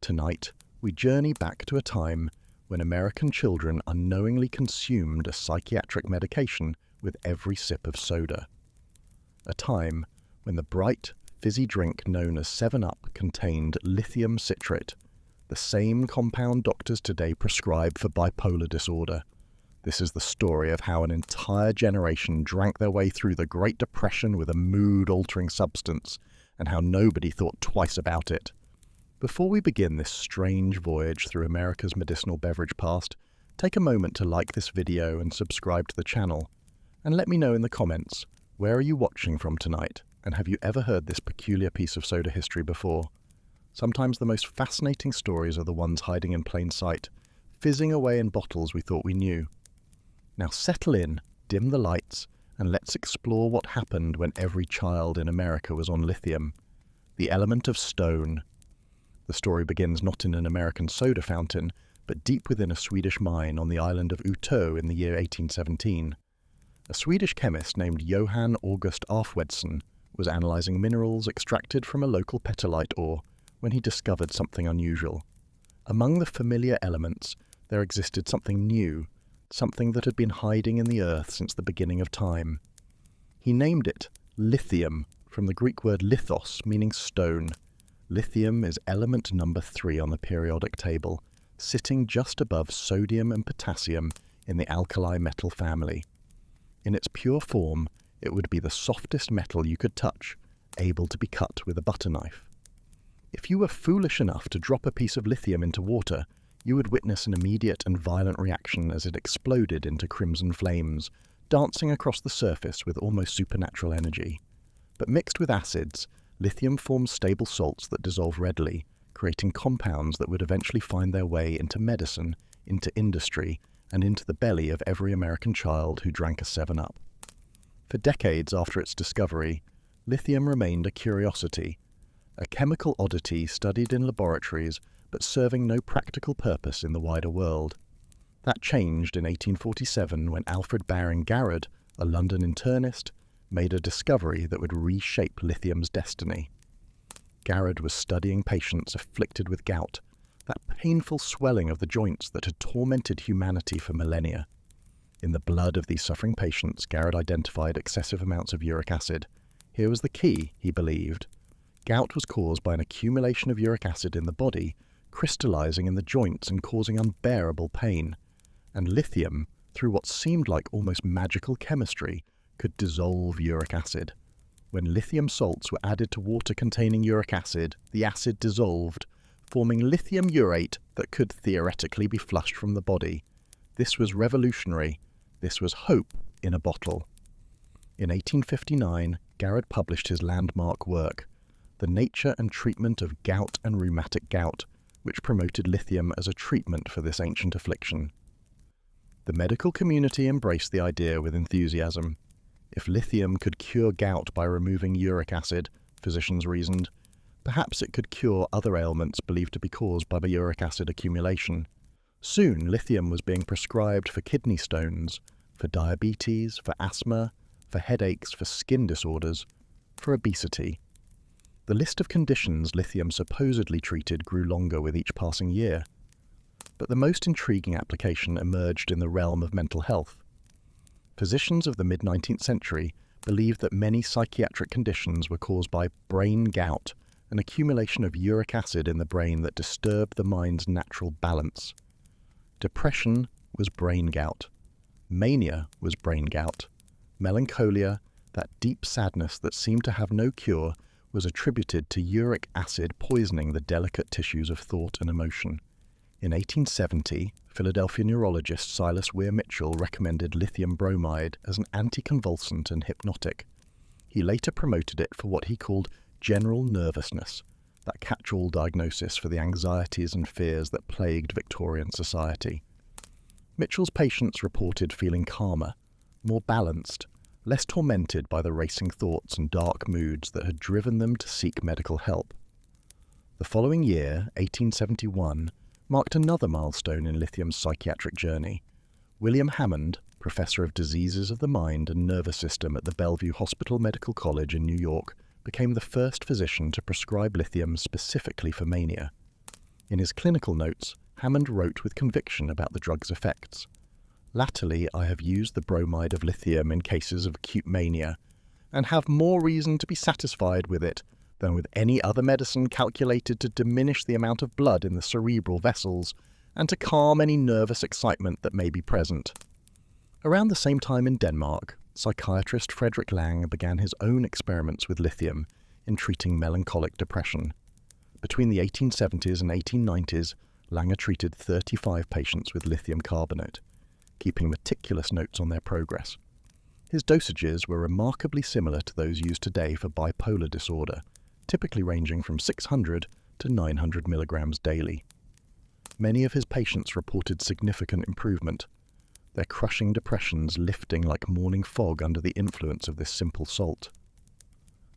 Tonight, we journey back to a time when American children unknowingly consumed a psychiatric medication with every sip of soda. A time when the bright, fizzy drink known as 7-Up contained lithium citrate, the same compound doctors today prescribe for bipolar disorder. This is the story of how an entire generation drank their way through the Great Depression with a mood-altering substance, and how nobody thought twice about it. Before we begin this strange voyage through America's medicinal beverage past, take a moment to like this video and subscribe to the channel. And let me know in the comments, where are you watching from tonight, and have you ever heard this peculiar piece of soda history before? Sometimes the most fascinating stories are the ones hiding in plain sight, fizzing away in bottles we thought we knew. Now settle in, dim the lights, and let's explore what happened when every child in America was on lithium, the element of stone. The story begins not in an American soda fountain, but deep within a Swedish mine on the island of Utö in the year 1817. A Swedish chemist named Johan August Arfwedson was analysing minerals extracted from a local petalite ore when he discovered something unusual. Among the familiar elements, there existed something new, something that had been hiding in the earth since the beginning of time. He named it lithium, from the Greek word lithos, meaning stone. Lithium is element number 3 on the periodic table, sitting just above sodium and potassium in the alkali metal family. In its pure form, it would be the softest metal you could touch, able to be cut with a butter knife. If you were foolish enough to drop a piece of lithium into water, you would witness an immediate and violent reaction as it exploded into crimson flames, dancing across the surface with almost supernatural energy. But mixed with acids, lithium forms stable salts that dissolve readily, creating compounds that would eventually find their way into medicine, into industry, and into the belly of every American child who drank a 7-Up. For decades after its discovery, lithium remained a curiosity, a chemical oddity studied in laboratories but serving no practical purpose in the wider world. That changed in 1847 when Alfred Baring Garrod, a London internist, made a discovery that would reshape lithium's destiny. Garrod was studying patients afflicted with gout, that painful swelling of the joints that had tormented humanity for millennia. In the blood of these suffering patients, Garrod identified excessive amounts of uric acid. Here was the key, he believed. Gout was caused by an accumulation of uric acid in the body, crystallizing in the joints and causing unbearable pain. And lithium, through what seemed like almost magical chemistry, could dissolve uric acid. When lithium salts were added to water containing uric acid, the acid dissolved, forming lithium urate that could theoretically be flushed from the body. This was revolutionary. This was hope in a bottle. In 1859, Garrod published his landmark work, The Nature and Treatment of Gout and Rheumatic Gout, which promoted lithium as a treatment for this ancient affliction. The medical community embraced the idea with enthusiasm. If lithium could cure gout by removing uric acid, physicians reasoned, perhaps it could cure other ailments believed to be caused by the uric acid accumulation. Soon, lithium was being prescribed for kidney stones, for diabetes, for asthma, for headaches, for skin disorders, for obesity. The list of conditions lithium supposedly treated grew longer with each passing year. But the most intriguing application emerged in the realm of mental health. Physicians of the mid-19th century believed that many psychiatric conditions were caused by brain gout, an accumulation of uric acid in the brain that disturbed the mind's natural balance. Depression was brain gout. Mania was brain gout. Melancholia, that deep sadness that seemed to have no cure, was attributed to uric acid poisoning the delicate tissues of thought and emotion. In 1870, Philadelphia neurologist Silas Weir Mitchell recommended lithium bromide as an anticonvulsant and hypnotic. He later promoted it for what he called general nervousness, that catch-all diagnosis for the anxieties and fears that plagued Victorian society. Mitchell's patients reported feeling calmer, more balanced, less tormented by the racing thoughts and dark moods that had driven them to seek medical help. The following year, 1871, marked another milestone in lithium's psychiatric journey. William Hammond, professor of diseases of the mind and nervous system at the Bellevue Hospital Medical College in New York, became the first physician to prescribe lithium specifically for mania. In his clinical notes, Hammond wrote with conviction about the drug's effects. Latterly, I have used the bromide of lithium in cases of acute mania, and have more reason to be satisfied with it than with any other medicine calculated to diminish the amount of blood in the cerebral vessels and to calm any nervous excitement that may be present. Around the same time in Denmark, psychiatrist Frederick Lang began his own experiments with lithium in treating melancholic depression. Between the 1870s and 1890s, Lange treated 35 patients with lithium carbonate, keeping meticulous notes on their progress. His dosages were remarkably similar to those used today for bipolar disorder, typically ranging from 600 to 900 milligrams daily. Many of his patients reported significant improvement, their crushing depressions lifting like morning fog under the influence of this simple salt.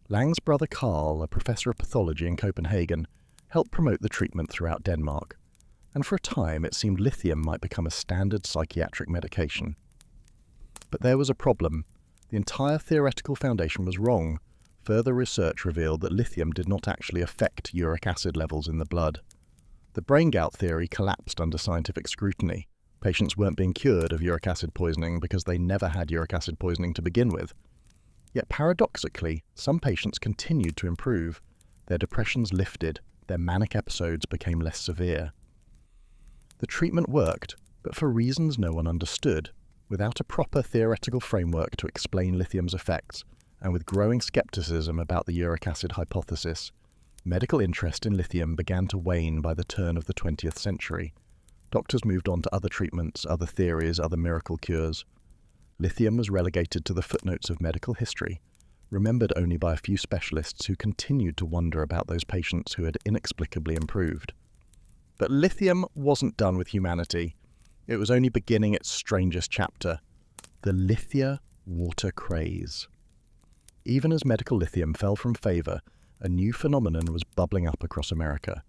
Lang's brother Carl, a professor of pathology in Copenhagen, helped promote the treatment throughout Denmark, and for a time it seemed lithium might become a standard psychiatric medication. But there was a problem. The entire theoretical foundation was wrong. Further research revealed that lithium did not actually affect uric acid levels in the blood. The brain gout theory collapsed under scientific scrutiny. Patients weren't being cured of uric acid poisoning because they never had uric acid poisoning to begin with. Yet paradoxically, some patients continued to improve. Their depressions lifted, their manic episodes became less severe. The treatment worked, but for reasons no one understood, without a proper theoretical framework to explain lithium's effects, and with growing skepticism about the uric acid hypothesis, medical interest in lithium began to wane by the turn of the 20th century. Doctors moved on to other treatments, other theories, other miracle cures. Lithium was relegated to the footnotes of medical history, remembered only by a few specialists who continued to wonder about those patients who had inexplicably improved. But lithium wasn't done with humanity. It was only beginning its strangest chapter, the lithia water craze. Even as medical lithium fell from favor, a new phenomenon was bubbling up across America: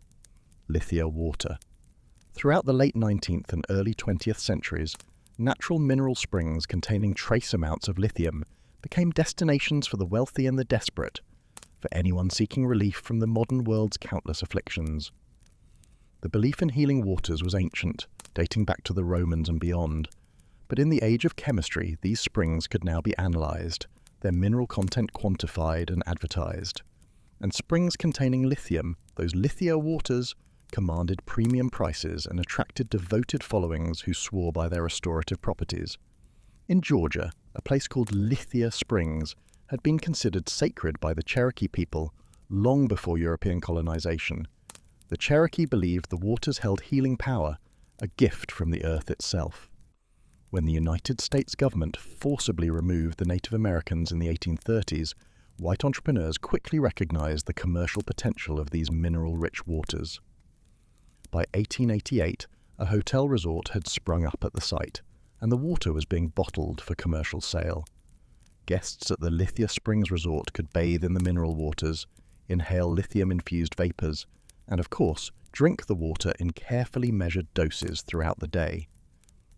lithia water. Throughout the late 19th and early 20th centuries, natural mineral springs containing trace amounts of lithium became destinations for the wealthy and the desperate, for anyone seeking relief from the modern world's countless afflictions. The belief in healing waters was ancient, dating back to the Romans and beyond, but in the age of chemistry, these springs could now be analyzed, their mineral content quantified and advertised. And springs containing lithium, those lithia waters, commanded premium prices and attracted devoted followings who swore by their restorative properties. In Georgia, a place called Lithia Springs had been considered sacred by the Cherokee people long before European colonization. The Cherokee believed the waters held healing power, a gift from the earth itself. When the United States government forcibly removed the Native Americans in the 1830s, white entrepreneurs quickly recognized the commercial potential of these mineral-rich waters. By 1888, a hotel resort had sprung up at the site, and the water was being bottled for commercial sale. Guests at the Lithia Springs Resort could bathe in the mineral waters, inhale lithium-infused vapors, and of course, drink the water in carefully measured doses throughout the day.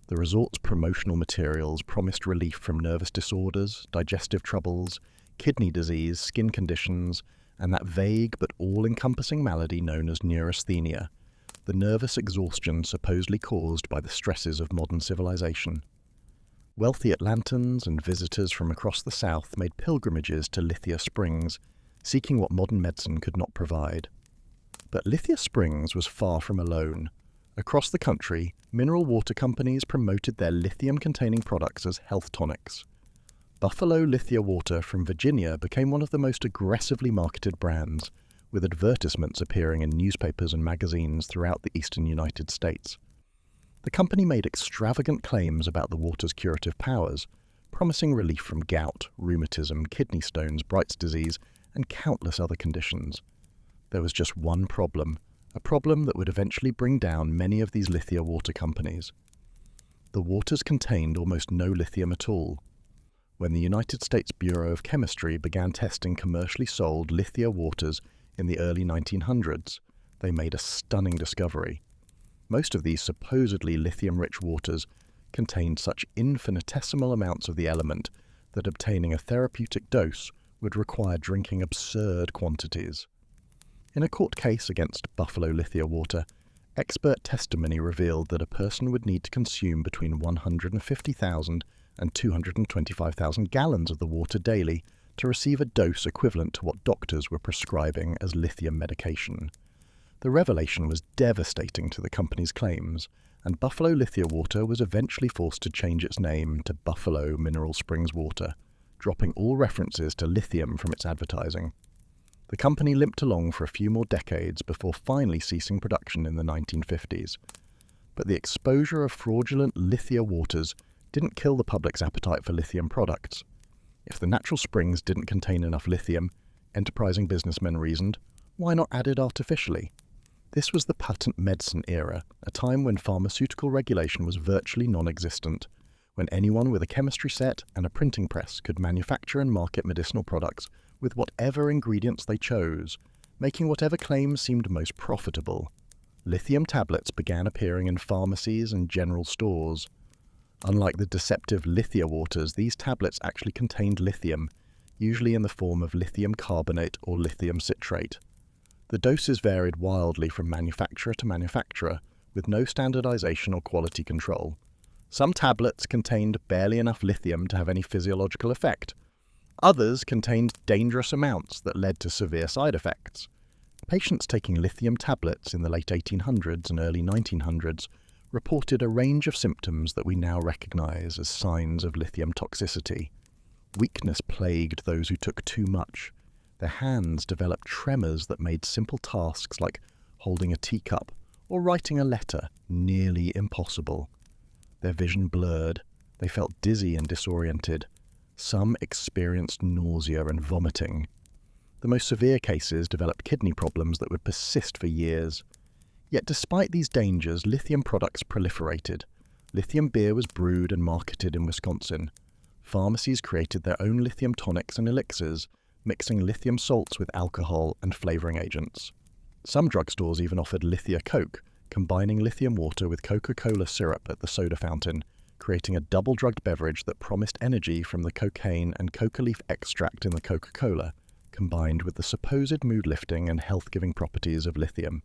The resort's promotional materials promised relief from nervous disorders, digestive troubles, kidney disease, skin conditions, and that vague but all-encompassing malady known as neurasthenia, the nervous exhaustion supposedly caused by the stresses of modern civilization. Wealthy Atlantans and visitors from across the South made pilgrimages to Lithia Springs, seeking what modern medicine could not provide. But Lithia Springs was far from alone. Across the country, mineral water companies promoted their lithium-containing products as health tonics. Buffalo Lithia Water from Virginia became one of the most aggressively marketed brands, with advertisements appearing in newspapers and magazines throughout the eastern United States. The company made extravagant claims about the water's curative powers, promising relief from gout, rheumatism, kidney stones, Bright's disease, and countless other conditions. There was just one problem, a problem that would eventually bring down many of these lithia water companies. The waters contained almost no lithium at all. When the United States Bureau of Chemistry began testing commercially sold lithia waters in the early 1900s, they made a stunning discovery. Most of these supposedly lithium-rich waters contained such infinitesimal amounts of the element that obtaining a therapeutic dose would require drinking absurd quantities. In a court case against Buffalo Lithia Water, Expert testimony revealed that a person would need to consume between 150,000 and 225,000 gallons of the water daily to receive a dose equivalent to what doctors were prescribing as lithium medication. The revelation was devastating to the company's claims, and Buffalo Lithia Water was eventually forced to change its name to Buffalo Mineral Springs Water, dropping all references to lithium from its advertising. The company limped along for a few more decades before finally ceasing production in the 1950s. But the exposure of fraudulent lithia waters didn't kill the public's appetite for lithium products. If the natural springs didn't contain enough lithium, enterprising businessmen reasoned, why not add it artificially? This was the patent medicine era, a time when pharmaceutical regulation was virtually non-existent, when anyone with a chemistry set and a printing press could manufacture and market medicinal products with whatever ingredients they chose, making whatever claims seemed most profitable. Lithium tablets began appearing in pharmacies and general stores. Unlike the deceptive lithia waters, these tablets actually contained lithium, usually in the form of lithium carbonate or lithium citrate. The doses varied wildly from manufacturer to manufacturer, with no standardization or quality control. Some tablets contained barely enough lithium to have any physiological effect. Others contained dangerous amounts that led to severe side effects. Patients taking lithium tablets in the late 1800s and early 1900s reported a range of symptoms that we now recognize as signs of lithium toxicity. Weakness plagued those who took too much. Their hands developed tremors that made simple tasks like holding a teacup or writing a letter nearly impossible. Their vision blurred. They felt dizzy and disoriented. Some experienced nausea and vomiting. The most severe cases developed kidney problems that would persist for years. Yet despite these dangers, lithium products proliferated. Lithium beer was brewed and marketed in Wisconsin. Pharmacies created their own lithium tonics and elixirs, mixing lithium salts with alcohol and flavoring agents. Some drugstores even offered lithia Coke, combining lithium water with Coca-Cola syrup at the soda fountain, creating a double-drugged beverage that promised energy from the cocaine and coca leaf extract in the Coca-Cola, combined with the supposed mood-lifting and health-giving properties of lithium.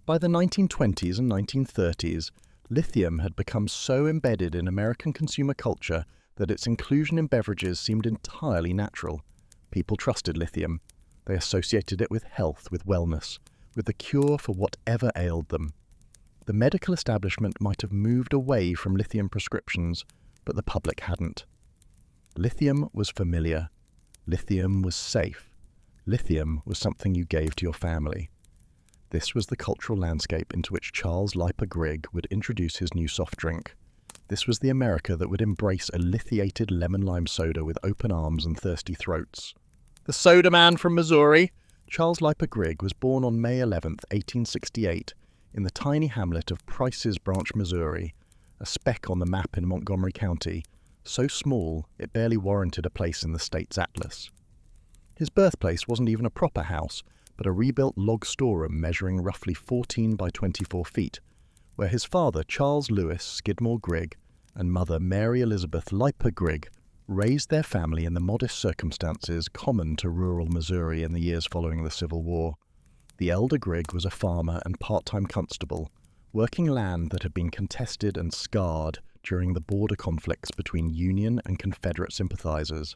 By the 1920s and 1930s, lithium had become so embedded in American consumer culture that its inclusion in beverages seemed entirely natural. People trusted lithium. They associated it with health, with wellness, with the cure for whatever ailed them. The medical establishment might have moved away from lithium prescriptions, but the public hadn't. Lithium was familiar. Lithium was safe. Lithium was something you gave to your family. This was the cultural landscape into which Charles Leiper Grigg would introduce his new soft drink. This was the America that would embrace a lithiated lemon-lime soda with open arms and thirsty throats. The soda man from Missouri, Charles Leiper Grigg was born on May 11, 1868, in the tiny hamlet of Price's Branch, Missouri, a speck on the map in Montgomery County, so small it barely warranted a place in the state's atlas. His birthplace wasn't even a proper house, but a rebuilt log storeroom measuring roughly 14 by 24 feet, where his father, Charles Lewis Skidmore Grigg, and mother, Mary Elizabeth Leiper Grigg, raised their family in the modest circumstances common to rural Missouri in the years following the Civil War. The elder Grigg was a farmer and part-time constable, working land that had been contested and scarred during the border conflicts between Union and Confederate sympathizers.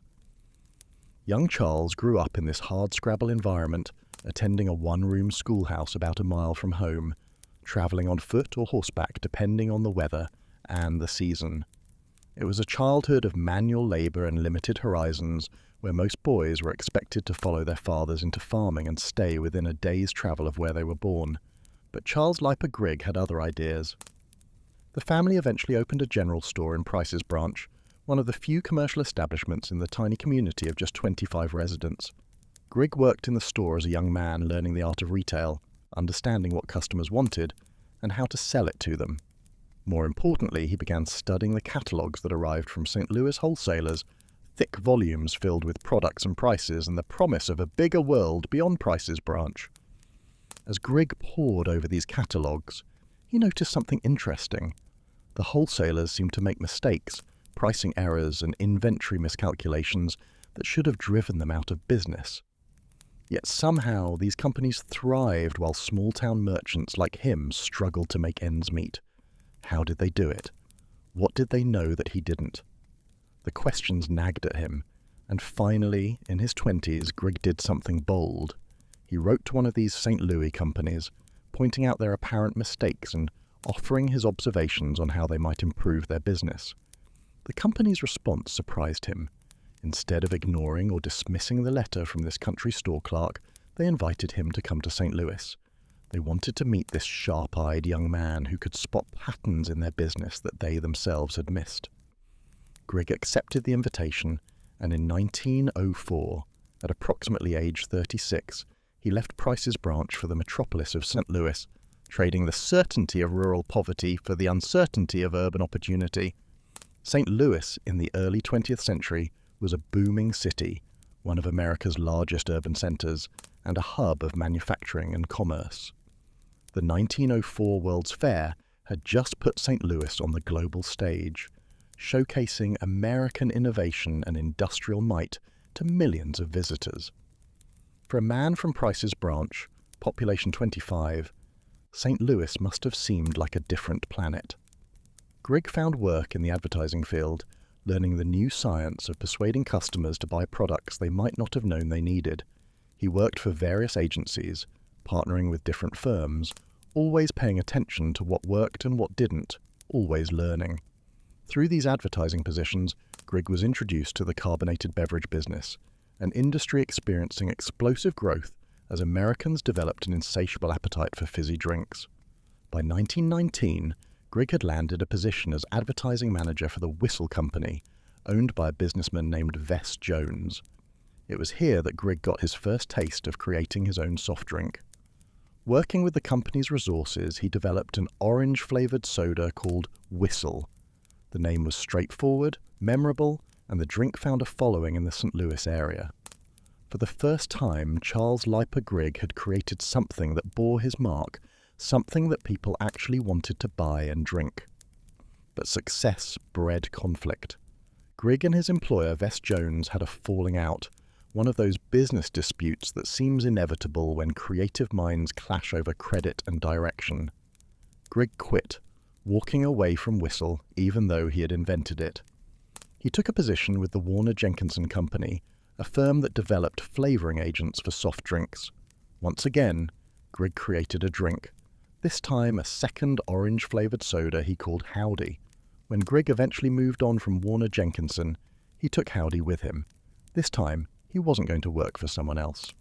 Young Charles grew up in this hardscrabble environment, attending a one-room schoolhouse about a mile from home, traveling on foot or horseback depending on the weather and the season. It was a childhood of manual labor and limited horizons, where most boys were expected to follow their fathers into farming and stay within a day's travel of where they were born. But Charles Leiper Grigg had other ideas. The family eventually opened a general store in Price's Branch, one of the few commercial establishments in the tiny community of just 25 residents. Grigg worked in the store as a young man, learning the art of retail, understanding what customers wanted, and how to sell it to them. More importantly, he began studying the catalogues that arrived from St. Louis wholesalers, thick volumes filled with products and prices and the promise of a bigger world beyond Price's Branch. As Grigg pored over these catalogues, he noticed something interesting. The wholesalers seemed to make mistakes, pricing errors and inventory miscalculations that should have driven them out of business. Yet somehow these companies thrived while small-town merchants like him struggled to make ends meet. How did they do it? What did they know that he didn't? The questions nagged at him, and finally, in his 20s, Grigg did something bold. He wrote to one of these St. Louis companies, pointing out their apparent mistakes and offering his observations on how they might improve their business. The company's response surprised him. Instead of ignoring or dismissing the letter from this country store clerk, they invited him to come to St. Louis. They wanted to meet this sharp-eyed young man who could spot patterns in their business that they themselves had missed. Grigg accepted the invitation, and in 1904, at approximately age 36, he left Price's branch for the metropolis of St. Louis, trading the certainty of rural poverty for the uncertainty of urban opportunity. St. Louis, in the early 20th century, was a booming city, one of America's largest urban centers, and a hub of manufacturing and commerce. The 1904 World's Fair had just put St. Louis on the global stage, showcasing American innovation and industrial might to millions of visitors. For a man from Price's branch, population 25, St. Louis must have seemed like a different planet. Grigg found work in the advertising field, learning the new science of persuading customers to buy products they might not have known they needed. He worked for various agencies, partnering with different firms, always paying attention to what worked and what didn't, always learning. Through these advertising positions, Grigg was introduced to the carbonated beverage business, an industry experiencing explosive growth as Americans developed an insatiable appetite for fizzy drinks. By 1919, Grigg had landed a position as advertising manager for the Whistle Company, owned by a businessman named Vess Jones. It was here that Grigg got his first taste of creating his own soft drink. Working with the company's resources, he developed an orange-flavored soda called Whistle. The name was straightforward, memorable, and the drink found a following in the St. Louis area. For the first time, Charles Leiper Grigg had created something that bore his mark, something that people actually wanted to buy and drink. But success bred conflict. Grigg and his employer, Vess Jones, had a falling out, one of those business disputes that seems inevitable when creative minds clash over credit and direction. Grigg quit, walking away from Whistle even though he had invented it. He took a position with the Warner Jenkinson Company, a firm that developed flavoring agents for soft drinks. Once again, Grigg created a drink, this time a second orange-flavored soda he called Howdy. When Grigg eventually moved on from Warner Jenkinson, he took Howdy with him. This time, he wasn't going to work for someone else.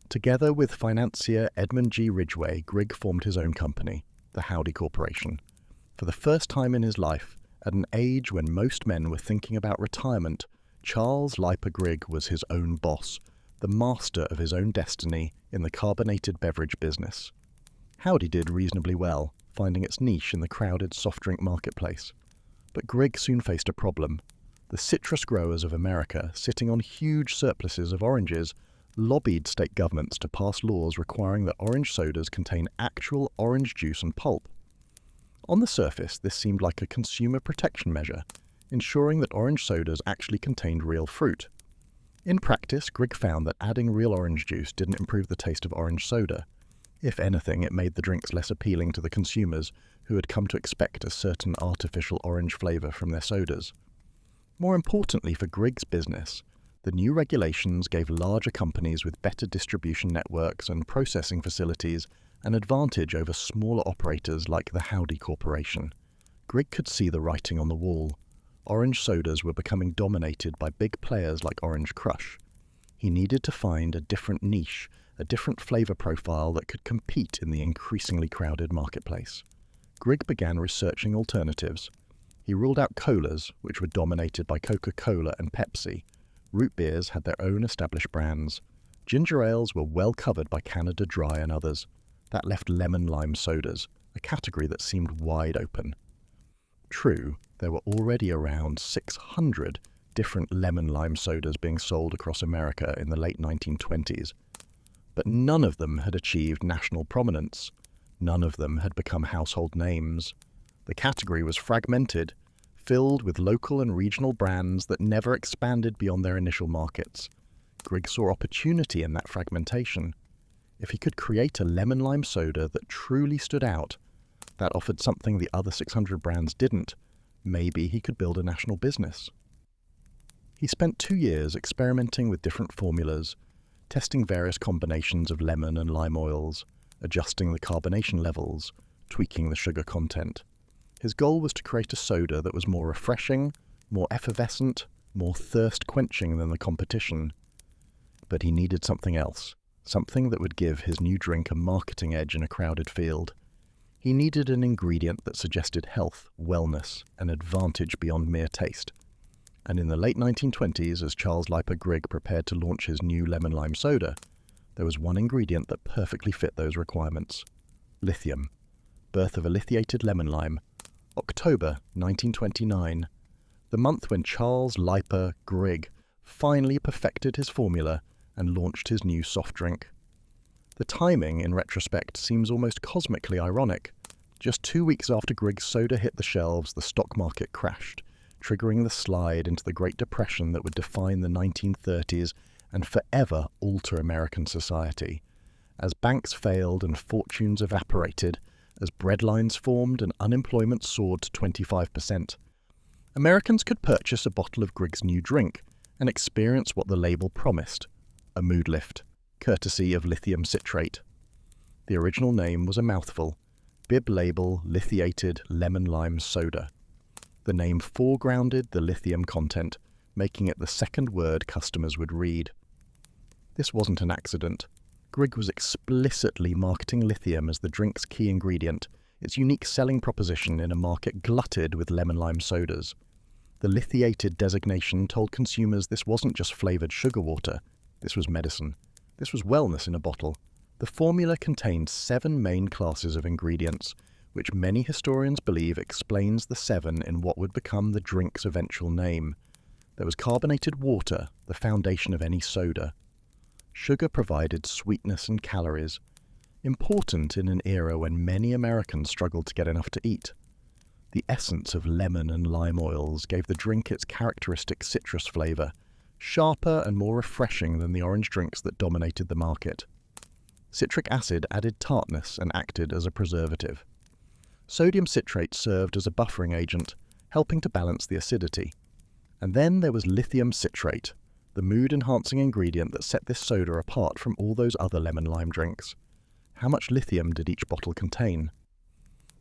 Together with financier Edmund G. Ridgway, Grigg formed his own company, the Howdy Corporation. For the first time in his life, at an age when most men were thinking about retirement, Charles Leiper Grigg was his own boss, the master of his own destiny in the carbonated beverage business. Howdy did reasonably well, finding its niche in the crowded soft drink marketplace. But Grigg soon faced a problem. The citrus growers of America, sitting on huge surpluses of oranges, lobbied state governments to pass laws requiring that orange sodas contain actual orange juice and pulp. On the surface, this seemed like a consumer protection measure, ensuring that orange sodas actually contained real fruit. In practice, Grigg found that adding real orange juice didn't improve the taste of orange soda. If anything, it made the drinks less appealing to the consumers who had come to expect a certain artificial orange flavor from their sodas. More importantly for Grigg's business, the new regulations gave larger companies with better distribution networks and processing facilities an advantage over smaller operators like the Howdy Corporation. Grigg could see the writing on the wall. Orange sodas were becoming dominated by big players like Orange Crush. He needed to find a different niche, a different flavor profile that could compete in the increasingly crowded marketplace. Grigg began researching alternatives. He ruled out colas, which were dominated by Coca-Cola and Pepsi. Root beers had their own established brands. Ginger ales were well covered by Canada Dry and others. That left lemon-lime sodas, a category that seemed wide open. True, there were already around 600 different lemon-lime sodas being sold across America in the late 1920s. But none of them had achieved national prominence. None of them had become household names. The category was fragmented, filled with local and regional brands that never expanded beyond their initial markets. Grigg saw opportunity in that fragmentation. If he could create a lemon-lime soda that truly stood out, that offered something the other 600 brands didn't, maybe he could build a national business. He spent 2 years experimenting with different formulas, testing various combinations of lemon and lime oils, adjusting the carbonation levels, tweaking the sugar content. His goal was to create a soda that was more refreshing, more effervescent, more thirst-quenching than the competition. But he needed something else, something that would give his new drink a marketing edge in a crowded field. He needed an ingredient that suggested health, wellness, and advantage beyond mere taste. And in the late 1920s, as Charles Leiper Grigg prepared to launch his new lemon-lime soda, there was one ingredient that perfectly fit those requirements: lithium. Birth of a lithiated lemon-lime. October 1929, the month when Charles Leiper Grigg finally perfected his formula and launched his new soft drink. The timing, in retrospect, seems almost cosmically ironic. Just 2 weeks after Grigg's soda hit the shelves, the stock market crashed, triggering the slide into the Great Depression that would define the 1930s and forever alter American society. As banks failed and fortunes evaporated, as breadlines formed and unemployment soared to 25%, Americans could purchase a bottle of Grigg's new drink and experience what the label promised: a mood lift, courtesy of lithium citrate. The original name was a mouthful: bib label lithiated lemon-lime soda. The name foregrounded the lithium content, making it the second word customers would read. This wasn't an accident. Grigg was explicitly marketing lithium as the drink's key ingredient, its unique selling proposition in a market glutted with lemon-lime sodas. The lithiated designation told consumers this wasn't just flavored sugar water, this was medicine. This was wellness in a bottle. The formula contained 7 main classes of ingredients, which many historians believe explains the 7 in what would become the drink's eventual name. There was carbonated water, the foundation of any soda. Sugar provided sweetness and calories, important in an era when many Americans struggled to get enough to eat. The essence of lemon and lime oils gave the drink its characteristic citrus flavor, sharper and more refreshing than the orange drinks that dominated the market. Citric acid added tartness and acted as a preservative. Sodium citrate served as a buffering agent, helping to balance the acidity. And then there was lithium citrate, the mood-enhancing ingredient that set this soda apart from all those other lemon-lime drinks. How much lithium did each bottle contain?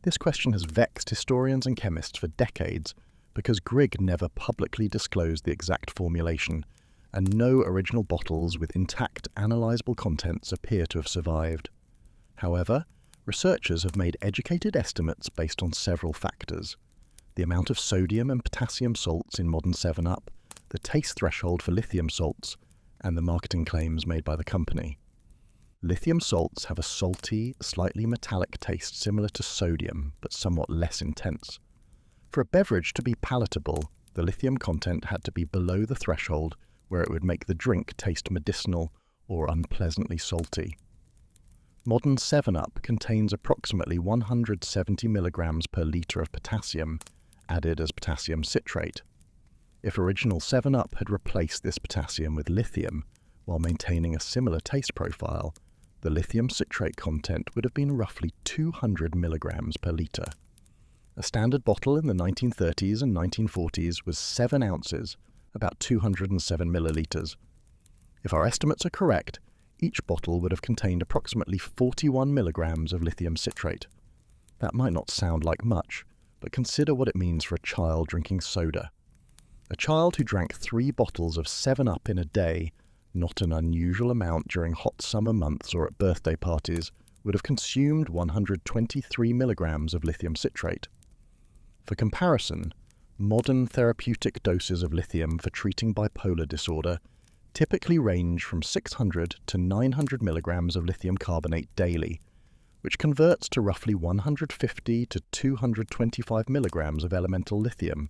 This question has vexed historians and chemists for decades because Grigg never publicly disclosed the exact formulation, and no original bottles with intact analyzable contents appear to have survived. However, researchers have made educated estimates based on several factors: the amount of sodium and potassium salts in modern 7-Up, the taste threshold for lithium salts, and the marketing claims made by the company. Lithium salts have a salty, slightly metallic taste similar to sodium, but somewhat less intense. For a beverage to be palatable, the lithium content had to be below the threshold where it would make the drink taste medicinal or unpleasantly salty. Modern 7-Up contains approximately 170 milligrams per litre of potassium, added as potassium citrate. If original 7-Up had replaced this potassium with lithium, while maintaining a similar taste profile, the lithium citrate content would have been roughly 200 milligrams per litre. A standard bottle in the 1930s and 1940s was 7 ounces, about 207 millilitres. If our estimates are correct, each bottle would have contained approximately 41 milligrams of lithium citrate. That might not sound like much, but consider what it means for a child drinking soda. A child who drank 3 bottles of 7-Up in a day, not an unusual amount during hot summer months or at birthday parties, would have consumed 123 milligrams of lithium citrate. For comparison, modern therapeutic doses of lithium for treating bipolar disorder typically range from 600 to 900 milligrams of lithium carbonate daily, which converts to roughly 150 to 225 milligrams of elemental lithium.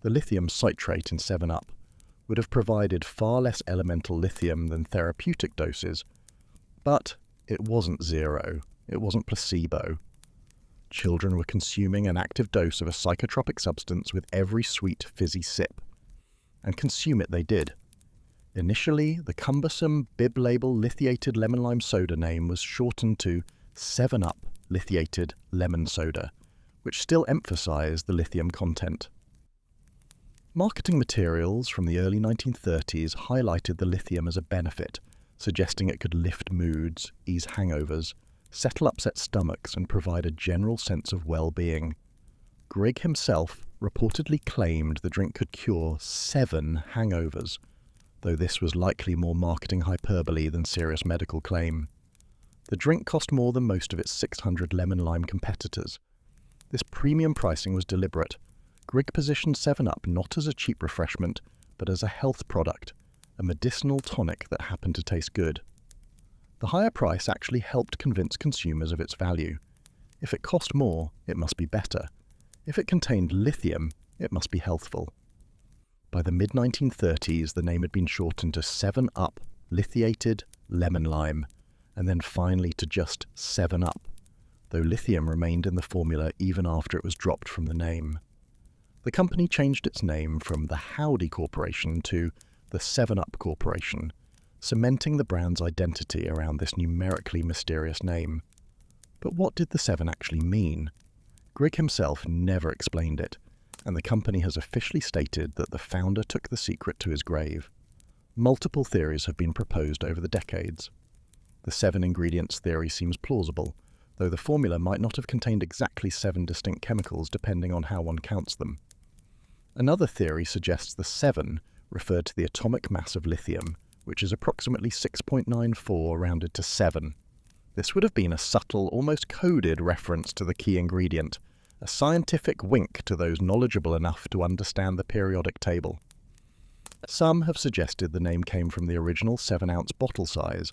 The lithium citrate in 7-Up would have provided far less elemental lithium than therapeutic doses, but it wasn't zero, it wasn't placebo. Children were consuming an active dose of a psychotropic substance with every sweet, fizzy sip. And consume it they did. Initially, the cumbersome bib-label lithiated lemon-lime soda name was shortened to 7-Up lithiated lemon soda, which still emphasized the lithium content. Marketing materials from the early 1930s highlighted the lithium as a benefit, suggesting it could lift moods, ease hangovers, settle upset stomachs, and provide a general sense of well-being. Grigg himself reportedly claimed the drink could cure 7 hangovers, though this was likely more marketing hyperbole than serious medical claim. The drink cost more than most of its 600 lemon-lime competitors. This premium pricing was deliberate. Grigg positioned 7-Up not as a cheap refreshment, but as a health product, a medicinal tonic that happened to taste good. The higher price actually helped convince consumers of its value. If it cost more, it must be better. If it contained lithium, it must be healthful. By the mid-1930s, the name had been shortened to 7-Up lithiated lemon lime, and then finally to just 7-Up, though lithium remained in the formula even after it was dropped from the name. The company changed its name from the Howdy Corporation to the 7-Up Corporation, cementing the brand's identity around this numerically mysterious name. But what did the 7 actually mean? Grigg himself never explained it, and the company has officially stated that the founder took the secret to his grave. Multiple theories have been proposed over the decades. The 7 ingredients theory seems plausible, though the formula might not have contained exactly 7 distinct chemicals depending on how one counts them. Another theory suggests the 7 referred to the atomic mass of lithium, which is approximately 6.94 rounded to 7. This would have been a subtle, almost coded reference to the key ingredient, a scientific wink to those knowledgeable enough to understand the periodic table. Some have suggested the name came from the original 7-ounce bottle size,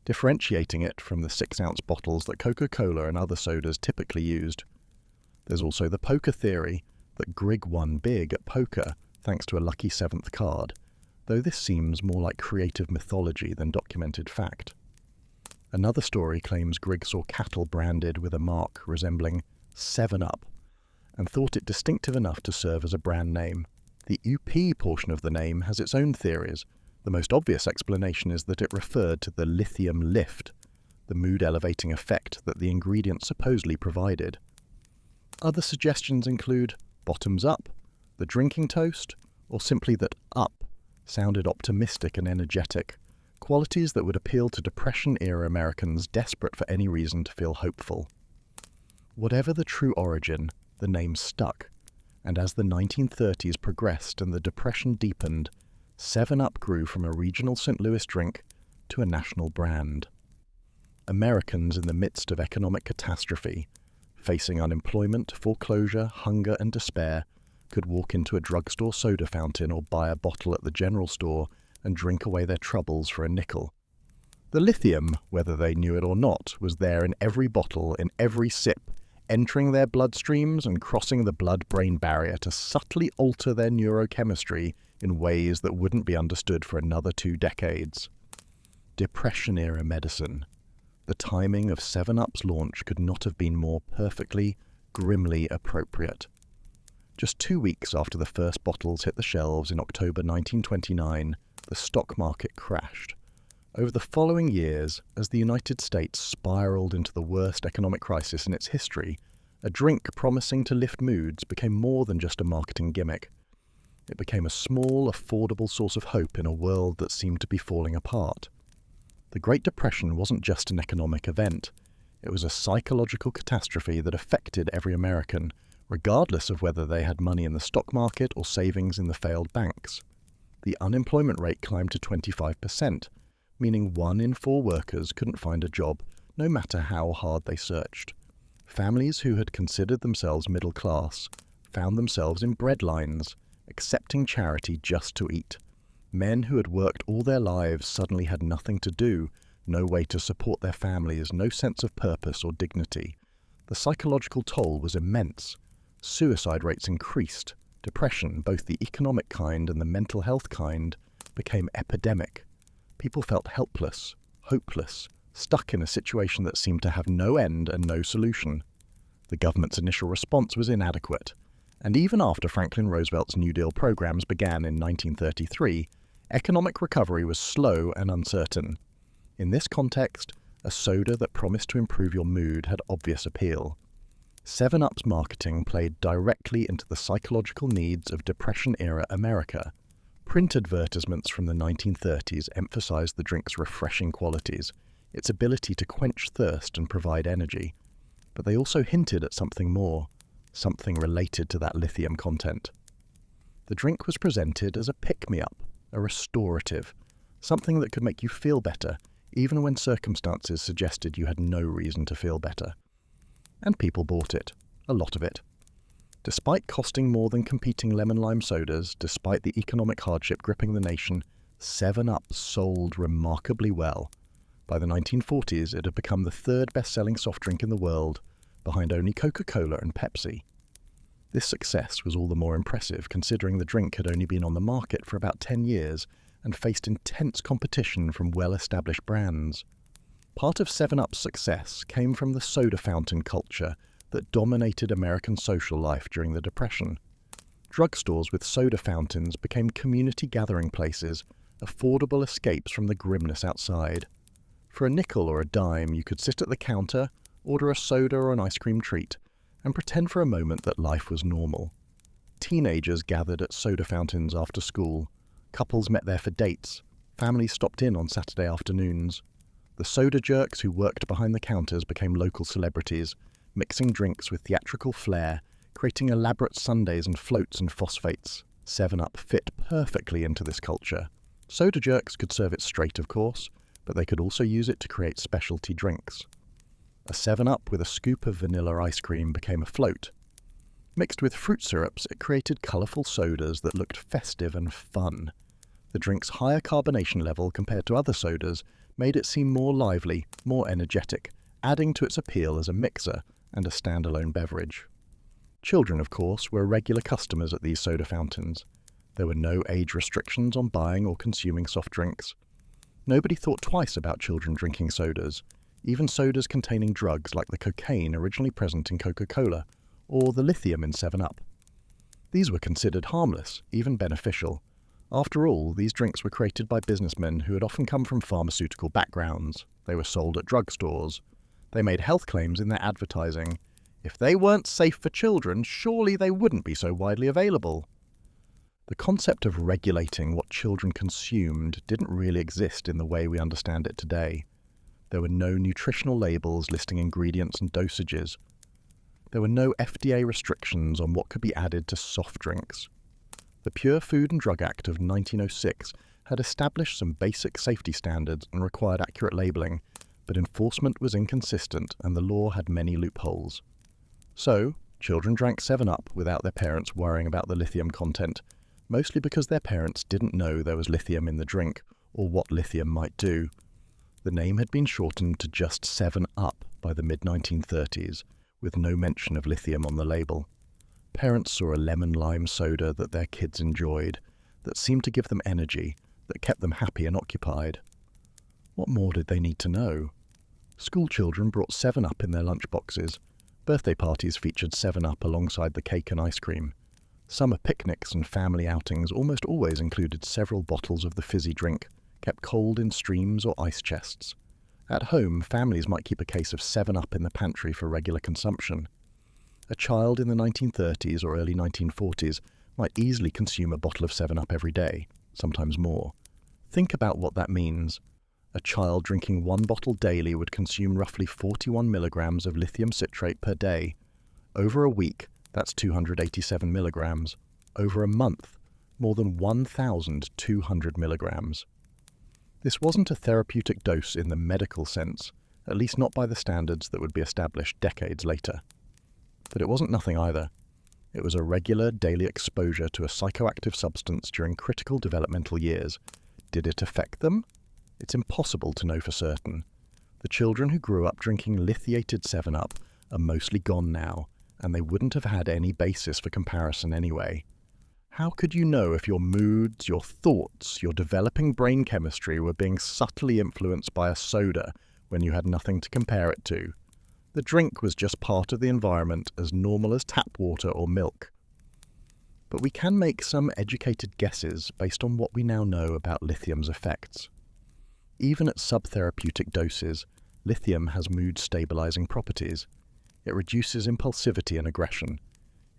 differentiating it from the 6-ounce bottles that Coca-Cola and other sodas typically used. There's also the poker theory that Grigg won big at poker thanks to a lucky 7th card, though this seems more like creative mythology than documented fact. Another story claims Grigg saw cattle branded with a mark resembling 7-Up and thought it distinctive enough to serve as a brand name. The UP portion of the name has its own theories. The most obvious explanation is that it referred to the lithium lift, the mood-elevating effect that the ingredient supposedly provided. Other suggestions include bottoms up, the drinking toast, or simply that up sounded optimistic and energetic, qualities that would appeal to Depression-era Americans desperate for any reason to feel hopeful. Whatever the true origin, the name stuck, and as the 1930s progressed and the Depression deepened, 7-Up grew from a regional St. Louis drink to a national brand. Americans in the midst of economic catastrophe, facing unemployment, foreclosure, hunger, and despair, could walk into a drugstore soda fountain or buy a bottle at the general store and drink away their troubles for a nickel. The lithium, whether they knew it or not, was there in every bottle, in every sip, entering their bloodstreams and crossing the blood-brain barrier to subtly alter their neurochemistry in ways that wouldn't be understood for another 2 decades. Depression-era medicine. The timing of 7-Up's launch could not have been more perfectly, grimly appropriate. Just 2 weeks after the first bottles hit the shelves in October 1929, the stock market crashed. Over the following years, as the United States spiraled into the worst economic crisis in its history, a drink promising to lift moods became more than just a marketing gimmick. It became a small, affordable source of hope in a world that seemed to be falling apart. The Great Depression wasn't just an economic event. It was a psychological catastrophe that affected every American, regardless of whether they had money in the stock market or savings in the failed banks. The unemployment rate climbed to 25%, meaning 1 in 4 workers couldn't find a job, no matter how hard they searched. Families who had considered themselves middle class found themselves in breadlines, accepting charity just to eat. Men who had worked all their lives suddenly had nothing to do, no way to support their families, no sense of purpose or dignity. The psychological toll was immense. Suicide rates increased. Depression, both the economic kind and the mental health kind, became epidemic. People felt helpless, hopeless, stuck in a situation that seemed to have no end and no solution. The government's initial response was inadequate, and even after Franklin Roosevelt's New Deal programs began in 1933, Economic recovery was slow and uncertain. In this context, a soda that promised to improve your mood had obvious appeal. 7-Up's marketing played directly into the psychological needs of Depression-era America. Print advertisements from the 1930s emphasized the drink's refreshing qualities, its ability to quench thirst and provide energy. But they also hinted at something more, something related to that lithium content. The drink was presented as a pick-me-up, a restorative, something that could make you feel better, even when circumstances suggested you had no reason to feel better. And people bought it, a lot of it. Despite costing more than competing lemon-lime sodas, despite the economic hardship gripping the nation, 7-Up sold remarkably well. By the 1940s, it had become the third best-selling soft drink in the world, behind only Coca-Cola and Pepsi. This success was all the more impressive considering the drink had only been on the market for about 10 years and faced intense competition from well-established brands. Part of 7-Up's success came from the soda fountain culture that dominated American social life during the Depression. Drugstores with soda fountains became community gathering places, affordable escapes from the grimness outside. For a nickel or a dime, you could sit at the counter, order a soda or an ice cream treat, and pretend for a moment that life was normal. Teenagers gathered at soda fountains after school. Couples met there for dates. Families stopped in on Saturday afternoons. The soda jerks who worked behind the counters became local celebrities, mixing drinks with theatrical flair, creating elaborate sundaes and floats and phosphates. 7-Up fit perfectly into this culture. Soda jerks could serve it straight, of course, but they could also use it to create specialty drinks. A 7-Up with a scoop of vanilla ice cream became a float. Mixed with fruit syrups, it created colourful sodas that looked festive and fun. The drink's higher carbonation level compared to other sodas made it seem more lively, more energetic, adding to its appeal as a mixer and a standalone beverage. Children, of course, were regular customers at these soda fountains. There were no age restrictions on buying or consuming soft drinks. Nobody thought twice about children drinking sodas, even sodas containing drugs like the cocaine originally present in Coca-Cola, or the lithium in 7-Up. These were considered harmless, even beneficial. After all, these drinks were created by businessmen who had often come from pharmaceutical backgrounds. They were sold at drugstores. They made health claims in their advertising. If they weren't safe for children, surely they wouldn't be so widely available. The concept of regulating what children consumed didn't really exist in the way we understand it today. There were no nutritional labels listing ingredients and dosages. There were no FDA restrictions on what could be added to soft drinks. The Pure Food and Drug Act of 1906 had established some basic safety standards and required accurate labeling, but enforcement was inconsistent and the law had many loopholes. So, children drank 7-Up without their parents worrying about the lithium content, mostly because their parents didn't know there was lithium in the drink or what lithium might do. The name had been shortened to just 7-Up by the mid-1930s, with no mention of lithium on the label. Parents saw a lemon-lime soda that their kids enjoyed, that seemed to give them energy, that kept them happy and occupied. What more did they need to know? School children brought 7-Up in their lunchboxes. Birthday parties featured 7-Up alongside the cake and ice cream. Summer picnics and family outings almost always included several bottles of the fizzy drink, kept cold in streams or ice chests. At home, families might keep a case of 7-Up in the pantry for regular consumption. A child in the 1930s or early 1940s might easily consume a bottle of 7-Up every day, sometimes more. Think about what that means. A child drinking one bottle daily would consume roughly 41 milligrams of lithium citrate per day. Over a week, that's 287 milligrams. Over a month, more than 1,200 milligrams. This wasn't a therapeutic dose in the medical sense, at least not by the standards that would be established decades later. But it wasn't nothing either. It was a regular daily exposure to a psychoactive substance during critical developmental years. Did it affect them? It's impossible to know for certain. The children who grew up drinking lithiated 7-Up are mostly gone now, and they wouldn't have had any basis for comparison anyway. How could you know if your moods, your thoughts, your developing brain chemistry were being subtly influenced by a soda when you had nothing to compare it to? The drink was just part of the environment, as normal as tap water or milk. but we can make some educated guesses based on what we now know about lithium's effects. Even at subtherapeutic doses, lithium has mood-stabilizing properties. It reduces impulsivity and aggression.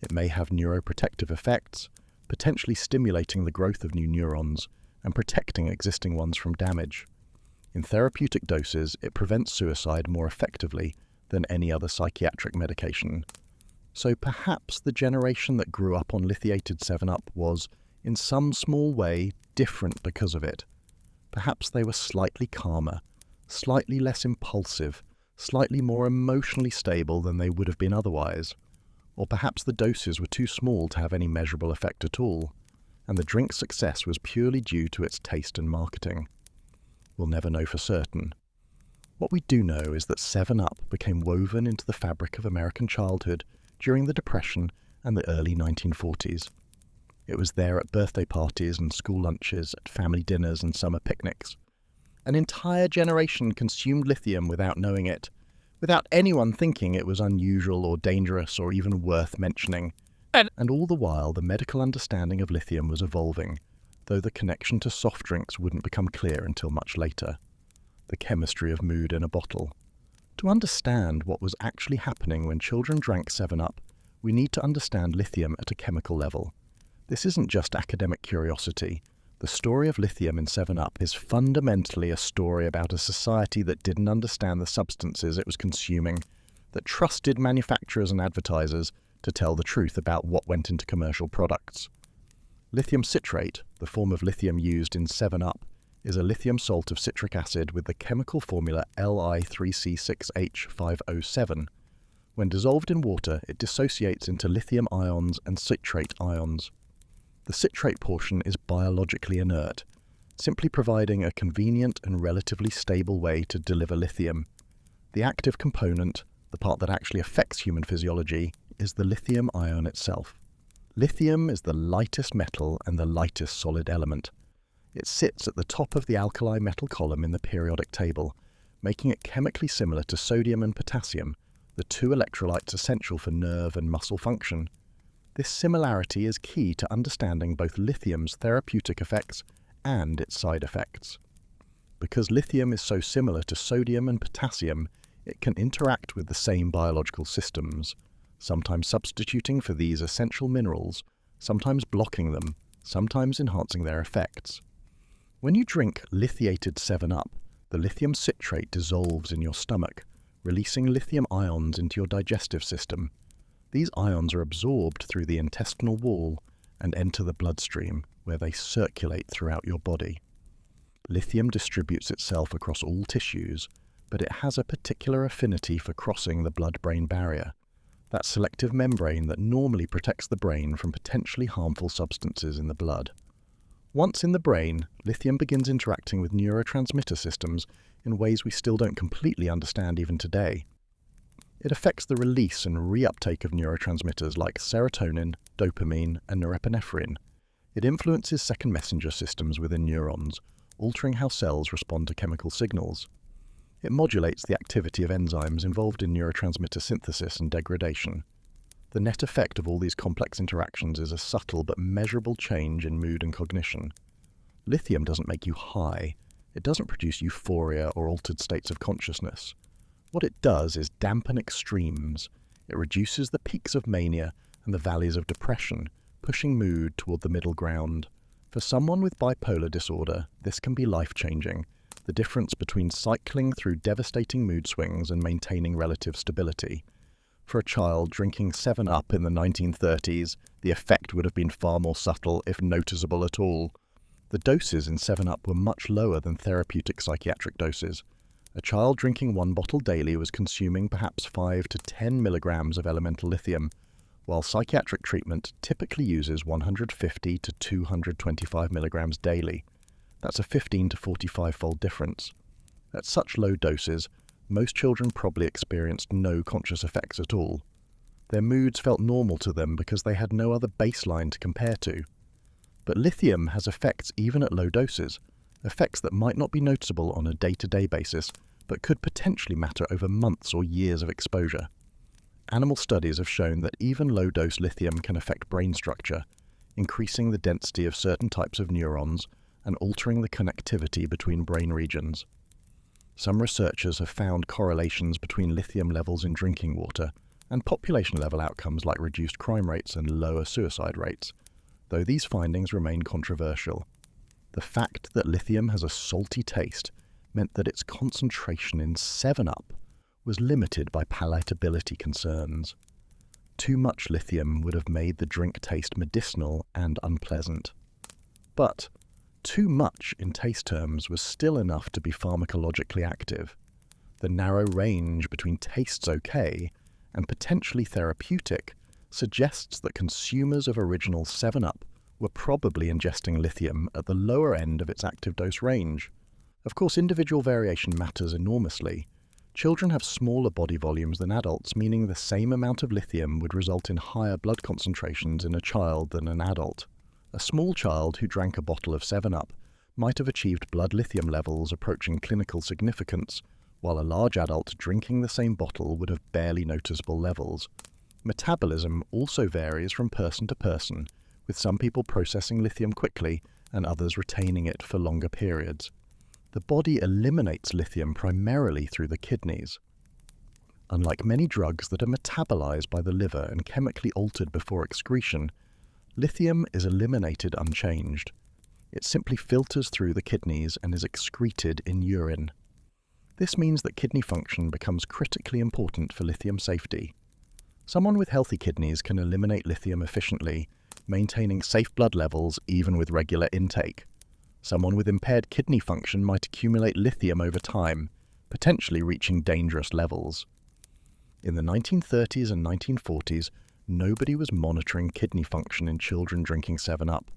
It may have neuroprotective effects, potentially stimulating the growth of new neurons and protecting existing ones from damage. In therapeutic doses, it prevents suicide more effectively than any other psychiatric medication. So perhaps the generation that grew up on lithiated 7-Up was, in some small way, different because of it. Perhaps they were slightly calmer, slightly less impulsive, slightly more emotionally stable than they would have been otherwise. Or perhaps the doses were too small to have any measurable effect at all, and the drink's success was purely due to its taste and marketing. We'll never know for certain. What we do know is that 7-Up became woven into the fabric of American childhood during the Depression and the early 1940s. It was there at birthday parties and school lunches, at family dinners and summer picnics. An entire generation consumed lithium without knowing it, without anyone thinking it was unusual or dangerous or even worth mentioning. And all the while, the medical understanding of lithium was evolving, though the connection to soft drinks wouldn't become clear until much later. The chemistry of mood in a bottle. To understand what was actually happening when children drank 7-Up, we need to understand lithium at a chemical level. This isn't just academic curiosity. The story of lithium in 7-Up is fundamentally a story about a society that didn't understand the substances it was consuming, that trusted manufacturers and advertisers to tell the truth about what went into commercial products. Lithium citrate, the form of lithium used in 7-Up, is a lithium salt of citric acid with the chemical formula Li3C6H5O7. When dissolved in water, it dissociates into lithium ions and citrate ions. The citrate portion is biologically inert, simply providing a convenient and relatively stable way to deliver lithium. The active component, the part that actually affects human physiology, is the lithium ion itself. Lithium is the lightest metal and the lightest solid element. It sits at the top of the alkali metal column in the periodic table, making it chemically similar to sodium and potassium, the two electrolytes essential for nerve and muscle function. This similarity is key to understanding both lithium's therapeutic effects and its side effects. Because lithium is so similar to sodium and potassium, it can interact with the same biological systems, sometimes substituting for these essential minerals, sometimes blocking them, sometimes enhancing their effects. When you drink lithiated 7-Up, the lithium citrate dissolves in your stomach, releasing lithium ions into your digestive system. These ions are absorbed through the intestinal wall and enter the bloodstream, where they circulate throughout your body. Lithium distributes itself across all tissues, but it has a particular affinity for crossing the blood-brain barrier, that selective membrane that normally protects the brain from potentially harmful substances in the blood. Once in the brain, lithium begins interacting with neurotransmitter systems in ways we still don't completely understand even today. It affects the release and reuptake of neurotransmitters like serotonin, dopamine, and norepinephrine. It influences second messenger systems within neurons, altering how cells respond to chemical signals. It modulates the activity of enzymes involved in neurotransmitter synthesis and degradation. The net effect of all these complex interactions is a subtle but measurable change in mood and cognition. Lithium doesn't make you high. It doesn't produce euphoria or altered states of consciousness. What it does is dampen extremes. It reduces the peaks of mania and the valleys of depression, pushing mood toward the middle ground. For someone with bipolar disorder, this can be life-changing, the difference between cycling through devastating mood swings and maintaining relative stability. For a child drinking 7-Up in the 1930s, the effect would have been far more subtle, if noticeable at all. The doses in 7-Up were much lower than therapeutic psychiatric doses. A child drinking one bottle daily was consuming perhaps 5 to 10 milligrams of elemental lithium, while psychiatric treatment typically uses 150 to 225 milligrams daily. That's a 15 to 45-fold difference. At such low doses, most children probably experienced no conscious effects at all. Their moods felt normal to them because they had no other baseline to compare to. But lithium has effects even at low doses, effects that might not be noticeable on a day-to-day basis, but could potentially matter over months or years of exposure. Animal studies have shown that even low-dose lithium can affect brain structure. increasing the density of certain types of neurons and altering the connectivity between brain regions. Some researchers have found correlations between lithium levels in drinking water and population-level outcomes like reduced crime rates and lower suicide rates, though these findings remain controversial. The fact that lithium has a salty taste meant that its concentration in 7-Up was limited by palatability concerns. Too much lithium would have made the drink taste medicinal and unpleasant. But too much in taste terms was still enough to be pharmacologically active. The narrow range between tastes okay and potentially therapeutic suggests that consumers of original 7-Up were probably ingesting lithium at the lower end of its active dose range. Of course, individual variation matters enormously. Children have smaller body volumes than adults, meaning the same amount of lithium would result in higher blood concentrations in a child than an adult. A small child who drank a bottle of 7-Up might have achieved blood lithium levels approaching clinical significance, while a large adult drinking the same bottle would have barely noticeable levels. Metabolism also varies from person to person, with some people processing lithium quickly and others retaining it for longer periods. The body eliminates lithium primarily through the kidneys. Unlike many drugs that are metabolized by the liver and chemically altered before excretion, lithium is eliminated unchanged. It simply filters through the kidneys and is excreted in urine. This means that kidney function becomes critically important for lithium safety. Someone with healthy kidneys can eliminate lithium efficiently, maintaining safe blood levels even with regular intake. Someone with impaired kidney function might accumulate lithium over time, potentially reaching dangerous levels. In the 1930s and 1940s, nobody was monitoring kidney function in children drinking 7-Up.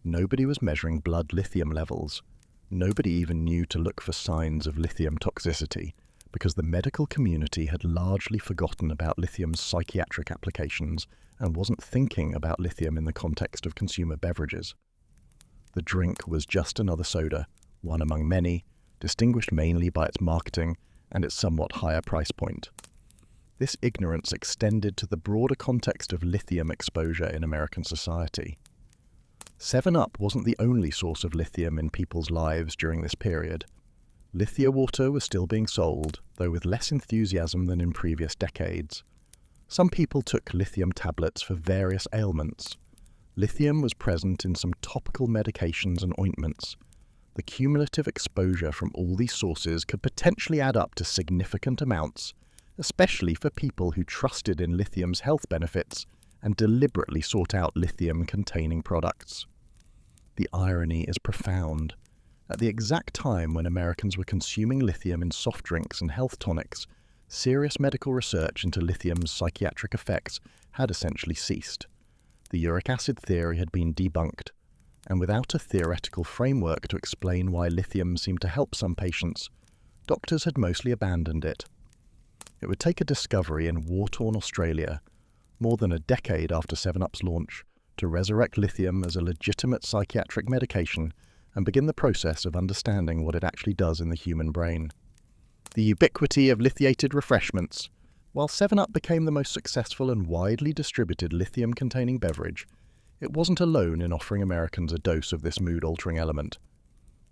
Nobody was measuring blood lithium levels. Nobody even knew to look for signs of lithium toxicity, because the medical community had largely forgotten about lithium's psychiatric applications and wasn't thinking about lithium in the context of consumer beverages. The drink was just another soda, one among many, distinguished mainly by its marketing and its somewhat higher price point. This ignorance extended to the broader context of lithium exposure in American society. 7-Up wasn't the only source of lithium in people's lives during this period. Lithia water was still being sold, though with less enthusiasm than in previous decades. Some people took lithium tablets for various ailments. Lithium was present in some topical medications and ointments. The cumulative exposure from all these sources could potentially add up to significant amounts, especially for people who trusted in lithium's health benefits and deliberately sought out lithium-containing products. The irony is profound. At the exact time when Americans were consuming lithium in soft drinks and health tonics, serious medical research into lithium's psychiatric effects had essentially ceased. The uric acid theory had been debunked, and without a theoretical framework to explain why lithium seemed to help some patients, doctors had mostly abandoned it. It would take a discovery in war-torn Australia, more than a decade after 7-Up's launch, to resurrect lithium as a legitimate psychiatric medication and begin the process of understanding what it actually does in the human brain. The ubiquity of lithiated refreshments. While 7-Up became the most successful and widely distributed lithium-containing beverage, it wasn't alone in offering Americans a dose of this mood-altering element.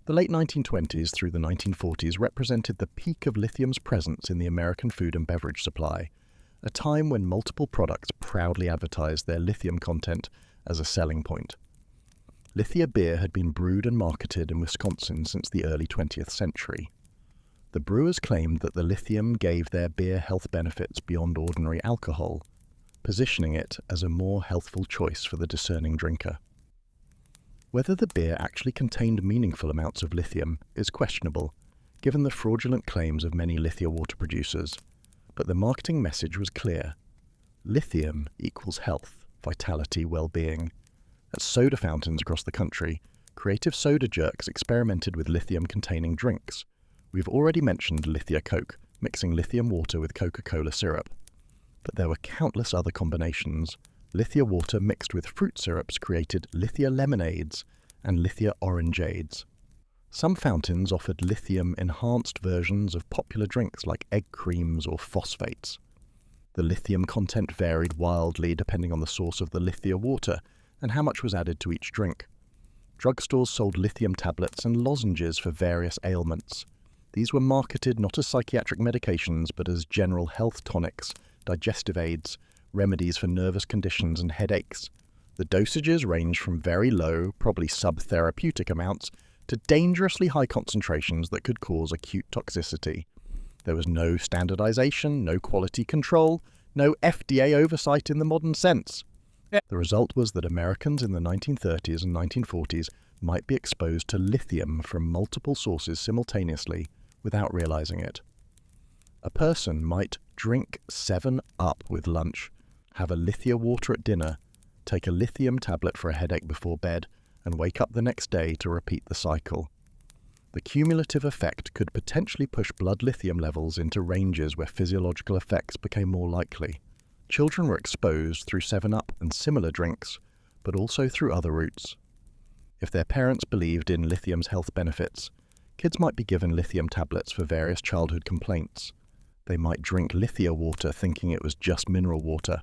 The late 1920s through the 1940s represented the peak of lithium's presence in the American food and beverage supply, a time when multiple products proudly advertised their lithium content as a selling point. Lithia beer had been brewed and marketed in Wisconsin since the early 20th century. The brewers claimed that the lithium gave their beer health benefits beyond ordinary alcohol, positioning it as a more healthful choice for the discerning drinker. Whether the beer actually contained meaningful amounts of lithium is questionable, given the fraudulent claims of many lithia water producers, but the marketing message was clear. Lithium equals health, vitality, well-being. At soda fountains across the country, creative soda jerks experimented with lithium-containing drinks. We've already mentioned Lithia Coke, mixing lithium water with Coca-Cola syrup. But there were countless other combinations. Lithia water mixed with fruit syrups created Lithia lemonades and Lithia orangeades. Some fountains offered lithium-enhanced versions of popular drinks like egg creams or phosphates. The lithium content varied wildly depending on the source of the Lithia water, and how much was added to each drink. Drugstores sold lithium tablets and lozenges for various ailments. These were marketed not as psychiatric medications, but as general health tonics, digestive aids, remedies for nervous conditions and headaches. The dosages ranged from very low, probably sub-therapeutic amounts, to dangerously high concentrations that could cause acute toxicity. There was no standardization, no quality control, no FDA oversight in the modern sense. The result was that Americans in the 1930s and 1940s might be exposed to lithium from multiple sources simultaneously without realizing it. A person might drink 7-Up with lunch, have a lithia water at dinner, take a lithium tablet for a headache before bed, and wake up the next day to repeat the cycle. The cumulative effect could potentially push blood lithium levels into ranges where physiological effects became more likely. Children were exposed through 7-Up and similar drinks, but also through other routes. If their parents believed in lithium's health benefits, kids might be given lithium tablets for various childhood complaints. They might drink lithia water thinking it was just mineral water.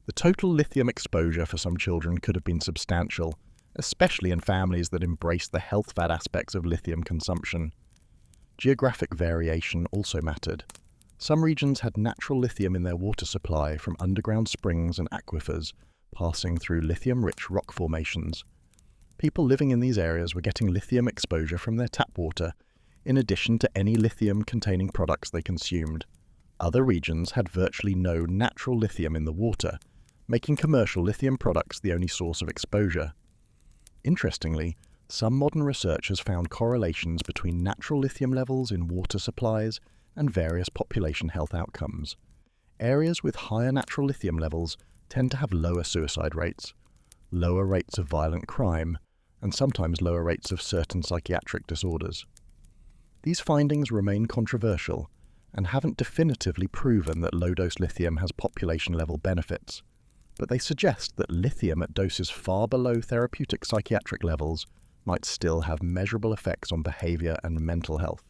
The total lithium exposure for some children could have been substantial, especially in families that embraced the health fad aspects of lithium consumption. Geographic variation also mattered. Some regions had natural lithium in their water supply from underground springs and aquifers, passing through lithium-rich rock formations. People living in these areas were getting lithium exposure from their tap water, in addition to any lithium-containing products they consumed. Other regions had virtually no natural lithium in the water, making commercial lithium products the only source of exposure. Interestingly, some modern research has found correlations between natural lithium levels in water supplies and various population health outcomes. Areas with higher natural lithium levels tend to have lower suicide rates, lower rates of violent crime, and sometimes lower rates of certain psychiatric disorders. These findings remain controversial and haven't definitively proven that low-dose lithium has population-level benefits, but they suggest that lithium at doses far below therapeutic psychiatric levels might still have measurable effects on behavior and mental health.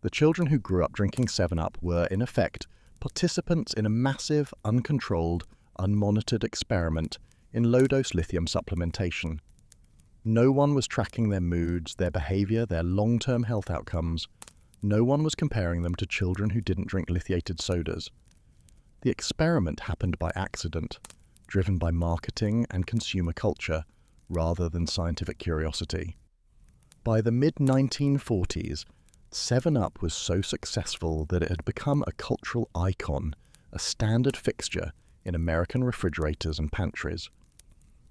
The children who grew up drinking 7-Up were, in effect, participants in a massive, uncontrolled, unmonitored experiment in low-dose lithium supplementation. No one was tracking their moods, their behavior, their long-term health outcomes. No one was comparing them to children who didn't drink lithiated sodas. The experiment happened by accident, driven by marketing and consumer culture, rather than scientific curiosity. By the mid-1940s, 7-Up was so successful that it had become a cultural icon, a standard fixture in American refrigerators and pantries.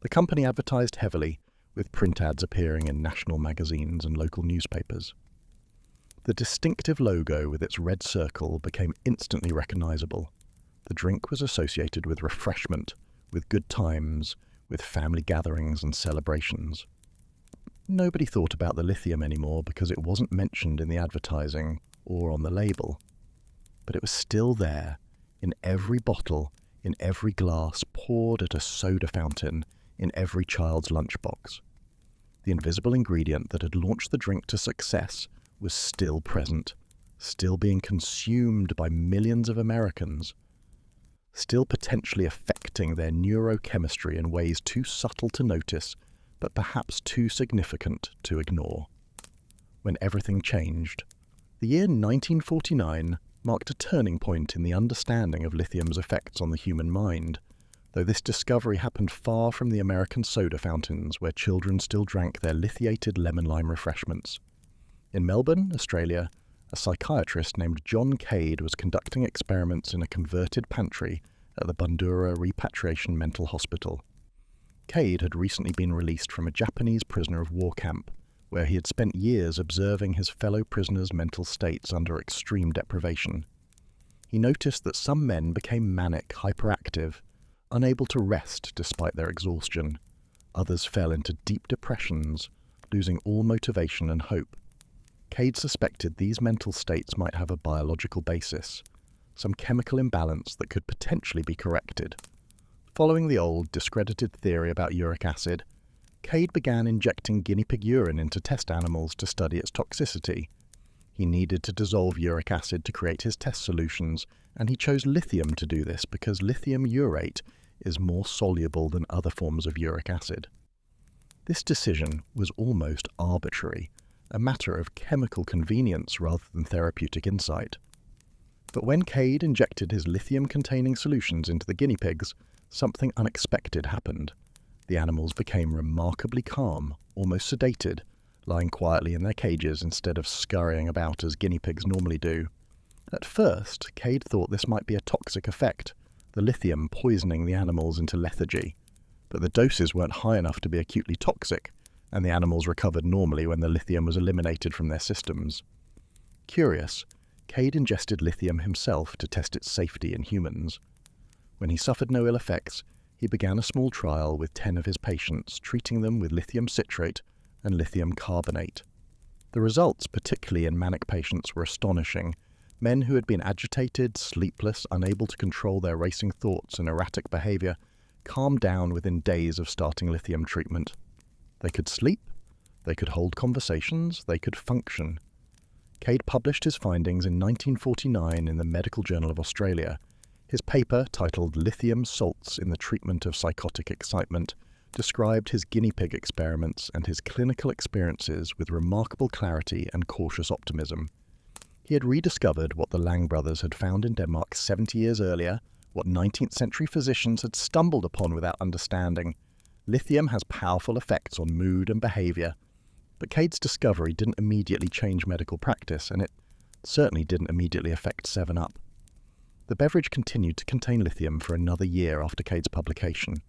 The company advertised heavily, with print ads appearing in national magazines and local newspapers. The distinctive logo with its red circle became instantly recognizable. The drink was associated with refreshment, with good times, with family gatherings and celebrations. Nobody thought about the lithium anymore because it wasn't mentioned in the advertising or on the label. But it was still there, in every bottle, in every glass poured at a soda fountain, in every child's lunchbox. The invisible ingredient that had launched the drink to success was still present, still being consumed by millions of Americans, still potentially affecting their neurochemistry in ways too subtle to notice, but perhaps too significant to ignore. When everything changed, the year 1949 marked a turning point in the understanding of lithium's effects on the human mind, though this discovery happened far from the American soda fountains where children still drank their lithiated lemon-lime refreshments. In Melbourne, Australia, a psychiatrist named John Cade was conducting experiments in a converted pantry at the Bundoora Repatriation Mental Hospital. Cade had recently been released from a Japanese prisoner of war camp, where he had spent years observing his fellow prisoners' mental states under extreme deprivation. He noticed that some men became manic, hyperactive, unable to rest despite their exhaustion. Others fell into deep depressions, losing all motivation and hope. Cade suspected these mental states might have a biological basis, some chemical imbalance that could potentially be corrected. Following the old, discredited theory about uric acid, Cade began injecting guinea pig urine into test animals to study its toxicity. He needed to dissolve uric acid to create his test solutions, and he chose lithium to do this because lithium urate is more soluble than other forms of uric acid. This decision was almost arbitrary, a matter of chemical convenience rather than therapeutic insight. But when Cade injected his lithium-containing solutions into the guinea pigs, something unexpected happened. The animals became remarkably calm, almost sedated, lying quietly in their cages instead of scurrying about as guinea pigs normally do. At first, Cade thought this might be a toxic effect, the lithium poisoning the animals into lethargy. But the doses weren't high enough to be acutely toxic, and the animals recovered normally when the lithium was eliminated from their systems. Curious, Cade ingested lithium himself to test its safety in humans. When he suffered no ill effects, he began a small trial with 10 of his patients, treating them with lithium citrate and lithium carbonate. The results, particularly in manic patients, were astonishing. Men who had been agitated, sleepless, unable to control their racing thoughts and erratic behavior, calmed down within days of starting lithium treatment. They could sleep, they could hold conversations, they could function. Cade published his findings in 1949 in the Medical Journal of Australia. His paper, titled Lithium Salts in the Treatment of Psychotic Excitement, described his guinea pig experiments and his clinical experiences with remarkable clarity and cautious optimism. He had rediscovered what the Lang brothers had found in Denmark 70 years earlier, what 19th century physicians had stumbled upon without understanding. Lithium has powerful effects on mood and behavior. But Cade's discovery didn't immediately change medical practice, and it certainly didn't immediately affect 7-Up. The beverage continued to contain lithium for another year after Cade's publication.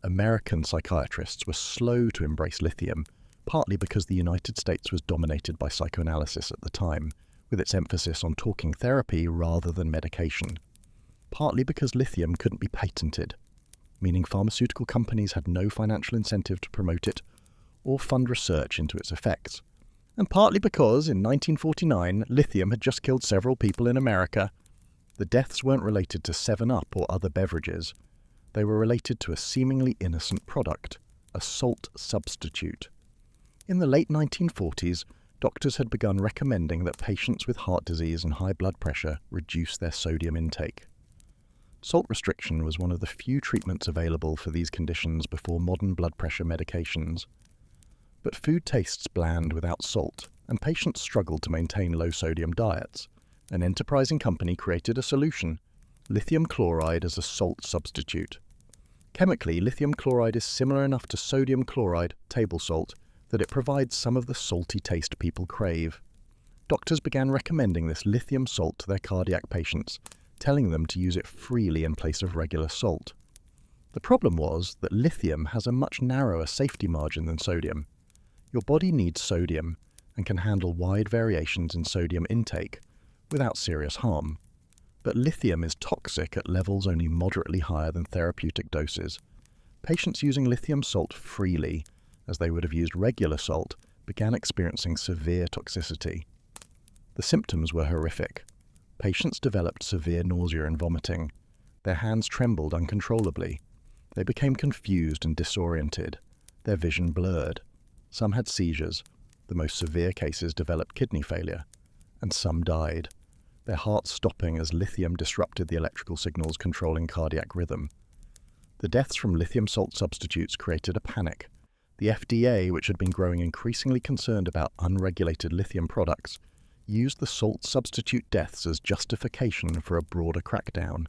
American psychiatrists were slow to embrace lithium, partly because the United States was dominated by psychoanalysis at the time, with its emphasis on talking therapy rather than medication. Partly because lithium couldn't be patented, meaning pharmaceutical companies had no financial incentive to promote it or fund research into its effects. And partly because, in 1949, lithium had just killed several people in America. The deaths weren't related to 7-Up or other beverages. They were related to a seemingly innocent product, a salt substitute. In the late 1940s, doctors had begun recommending that patients with heart disease and high blood pressure reduce their sodium intake. Salt restriction was one of the few treatments available for these conditions before modern blood pressure medications. But food tastes bland without salt, and patients struggled to maintain low-sodium diets. An enterprising company created a solution, lithium chloride as a salt substitute. Chemically, lithium chloride is similar enough to sodium chloride, table salt, that it provides some of the salty taste people crave. Doctors began recommending this lithium salt to their cardiac patients, telling them to use it freely in place of regular salt. The problem was that lithium has a much narrower safety margin than sodium. Your body needs sodium and can handle wide variations in sodium intake without serious harm. But lithium is toxic at levels only moderately higher than therapeutic doses. Patients using lithium salt freely, as they would have used regular salt, began experiencing severe toxicity. The symptoms were horrific. Patients developed severe nausea and vomiting. Their hands trembled uncontrollably. They became confused and disoriented. Their vision blurred. Some had seizures. The most severe cases developed kidney failure. And some died, their hearts stopping as lithium disrupted the electrical signals controlling cardiac rhythm. The deaths from lithium salt substitutes created a panic. The FDA, which had been growing increasingly concerned about unregulated lithium products, used the salt substitute deaths as justification for a broader crackdown.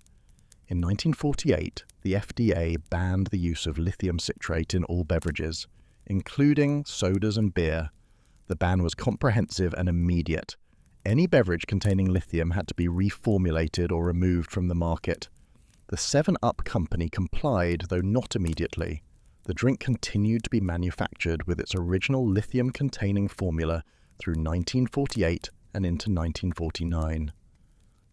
In 1948, the FDA banned the use of lithium citrate in all beverages, including sodas and beer. The ban was comprehensive and immediate. Any beverage containing lithium had to be reformulated or removed from the market. The 7-Up company complied, though not immediately. The drink continued to be manufactured with its original lithium-containing formula through 1948 and into 1949.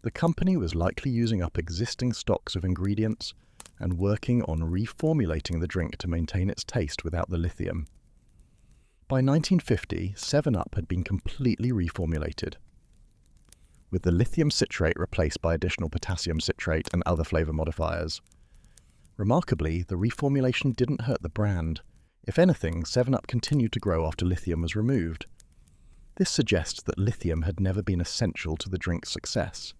The company was likely using up existing stocks of ingredients and working on reformulating the drink to maintain its taste without the lithium. By 1950, 7-Up had been completely reformulated, with the lithium citrate replaced by additional potassium citrate and other flavor modifiers. Remarkably, the reformulation didn't hurt the brand. If anything, 7-Up continued to grow after lithium was removed. This suggests that lithium had never been essential to the drink's success.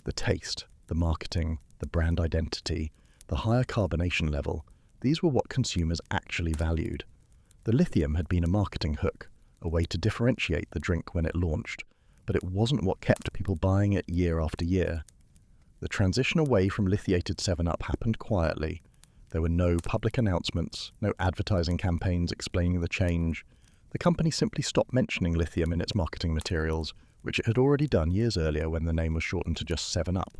The taste, the marketing, the brand identity, The higher carbonation level, these were what consumers actually valued. The lithium had been a marketing hook, a way to differentiate the drink when it launched, but it wasn't what kept people buying it year after year. The transition away from lithiated 7-Up happened quietly. There were no public announcements, no advertising campaigns explaining the change. The company simply stopped mentioning lithium in its marketing materials, which it had already done years earlier when the name was shortened to just 7-Up.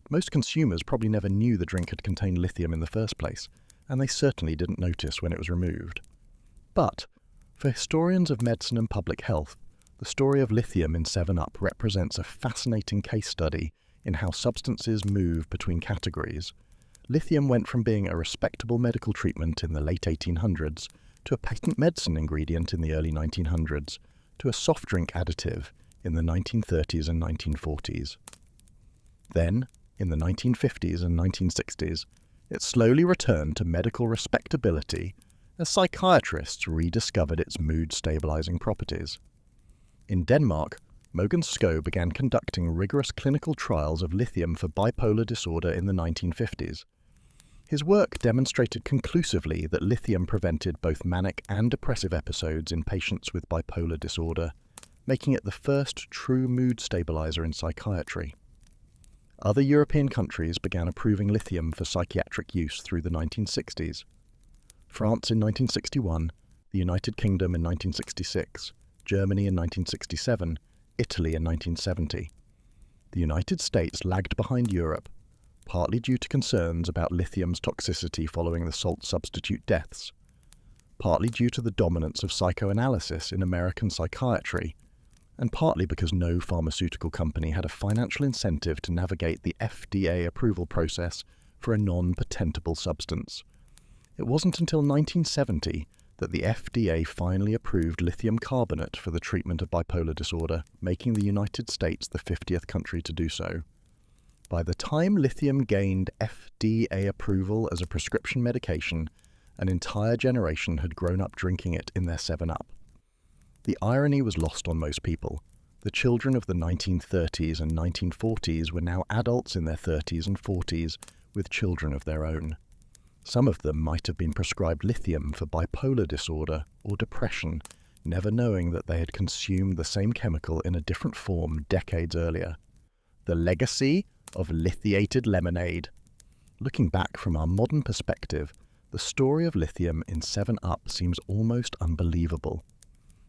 Most consumers probably never knew the drink had contained lithium in the first place, and they certainly didn't notice when it was removed. But, for historians of medicine and public health, the story of lithium in 7-Up represents a fascinating case study in how substances move between categories. Lithium went from being a respectable medical treatment in the late 1800s to a patent medicine ingredient in the early 1900s to a soft drink additive in the 1930s and 1940s. Then, in the 1950s and 1960s, it slowly returned to medical respectability as psychiatrists rediscovered its mood-stabilizing properties. In Denmark, Mogens Skov began conducting rigorous clinical trials of lithium for bipolar disorder in the 1950s. His work demonstrated conclusively that lithium prevented both manic and depressive episodes in patients with bipolar disorder, making it the first true mood stabilizer in psychiatry. Other European countries began approving lithium for psychiatric use through the 1960s. France in 1961, the United Kingdom in 1966, Germany in 1967, Italy in 1970. The United States lagged behind Europe, partly due to concerns about lithium's toxicity following the salt substitute deaths, partly due to the dominance of psychoanalysis in American psychiatry, and partly because no pharmaceutical company had a financial incentive to navigate the FDA approval process for a non-patentable substance. It wasn't until 1970 that the FDA finally approved lithium carbonate for the treatment of bipolar disorder, making the United States the 50th country to do so. By the time lithium gained FDA approval as a prescription medication, an entire generation had grown up drinking it in their 7-Up. The irony was lost on most people. The children of the 1930s and 1940s were now adults in their 30s and 40s with children of their own. Some of them might have been prescribed lithium for bipolar disorder or depression, never knowing that they had consumed the same chemical in a different form decades earlier. The legacy of lithiated lemonade. Looking back from our modern perspective, the story of lithium in 7-Up seems almost unbelievable.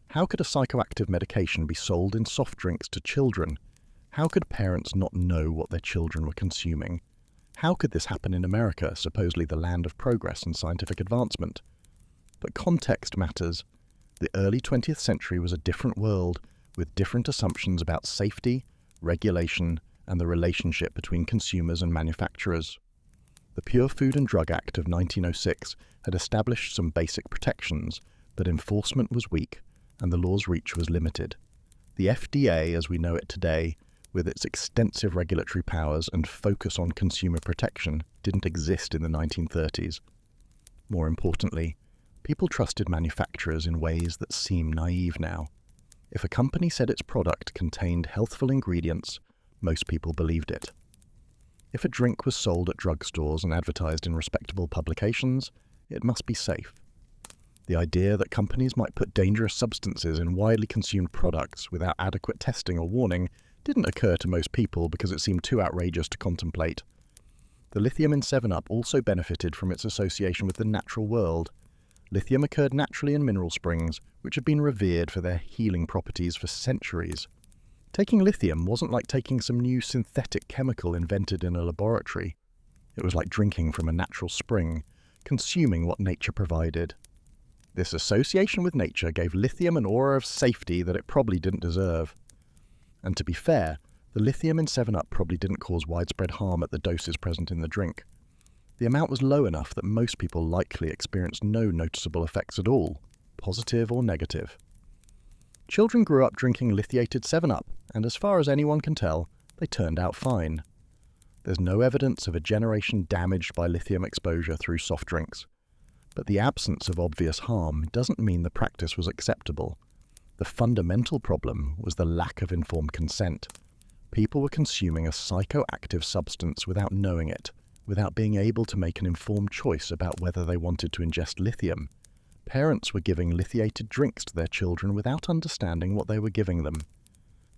How could a psychoactive medication be sold in soft drinks to children? How could parents not know what their children were consuming? How could this happen in America, supposedly the land of progress and scientific advancement? But context matters. The early 20th century was a different world, with different assumptions about safety, regulation, and the relationship between consumers and manufacturers. The Pure Food and Drug Act of 1906 had established some basic protections, but enforcement was weak, and the law's reach was limited. The FDA, as we know it today, with its extensive regulatory powers and focus on consumer protection, didn't exist in the 1930s. More importantly, people trusted manufacturers in ways that seem naive now. If a company said its product contained healthful ingredients, most people believed it. If a drink was sold at drugstores and advertised in respectable publications, it must be safe. The idea that companies might put dangerous substances in widely consumed products without adequate testing or warning didn't occur to most people because it seemed too outrageous to contemplate. The lithium in 7-Up also benefited from its association with the natural world. Lithium occurred naturally in mineral springs, which had been revered for their healing properties for centuries. Taking lithium wasn't like taking some new synthetic chemical invented in a laboratory. It was like drinking from a natural spring, consuming what nature provided. This association with nature gave lithium an aura of safety that it probably didn't deserve. And to be fair, the lithium in 7-Up probably didn't cause widespread harm at the doses present in the drink. The amount was low enough that most people likely experienced no noticeable effects at all, positive or negative. Children grew up drinking lithiated 7-Up, and as far as anyone can tell, they turned out fine. There's no evidence of a generation damaged by lithium exposure through soft drinks. But the absence of obvious harm doesn't mean the practice was acceptable. The fundamental problem was the lack of informed consent. People were consuming a psychoactive substance without knowing it, without being able to make an informed choice about whether they wanted to ingest lithium. Parents were giving lithiated drinks to their children without understanding what they were giving them.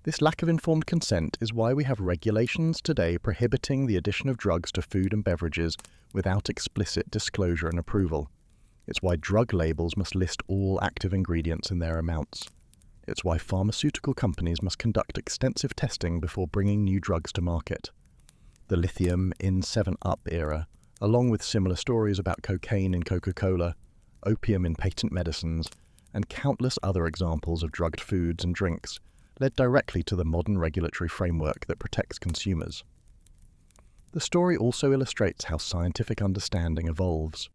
This lack of informed consent is why we have regulations today prohibiting the addition of drugs to food and beverages without explicit disclosure and approval. It's why drug labels must list all active ingredients and their amounts. It's why pharmaceutical companies must conduct extensive testing before bringing new drugs to market. The Lithium in 7-Up era, along with similar stories about cocaine in Coca-Cola, opium in patent medicines, and countless other examples of drugged foods and drinks, led directly to the modern regulatory framework that protects consumers. The story also illustrates how scientific understanding evolves.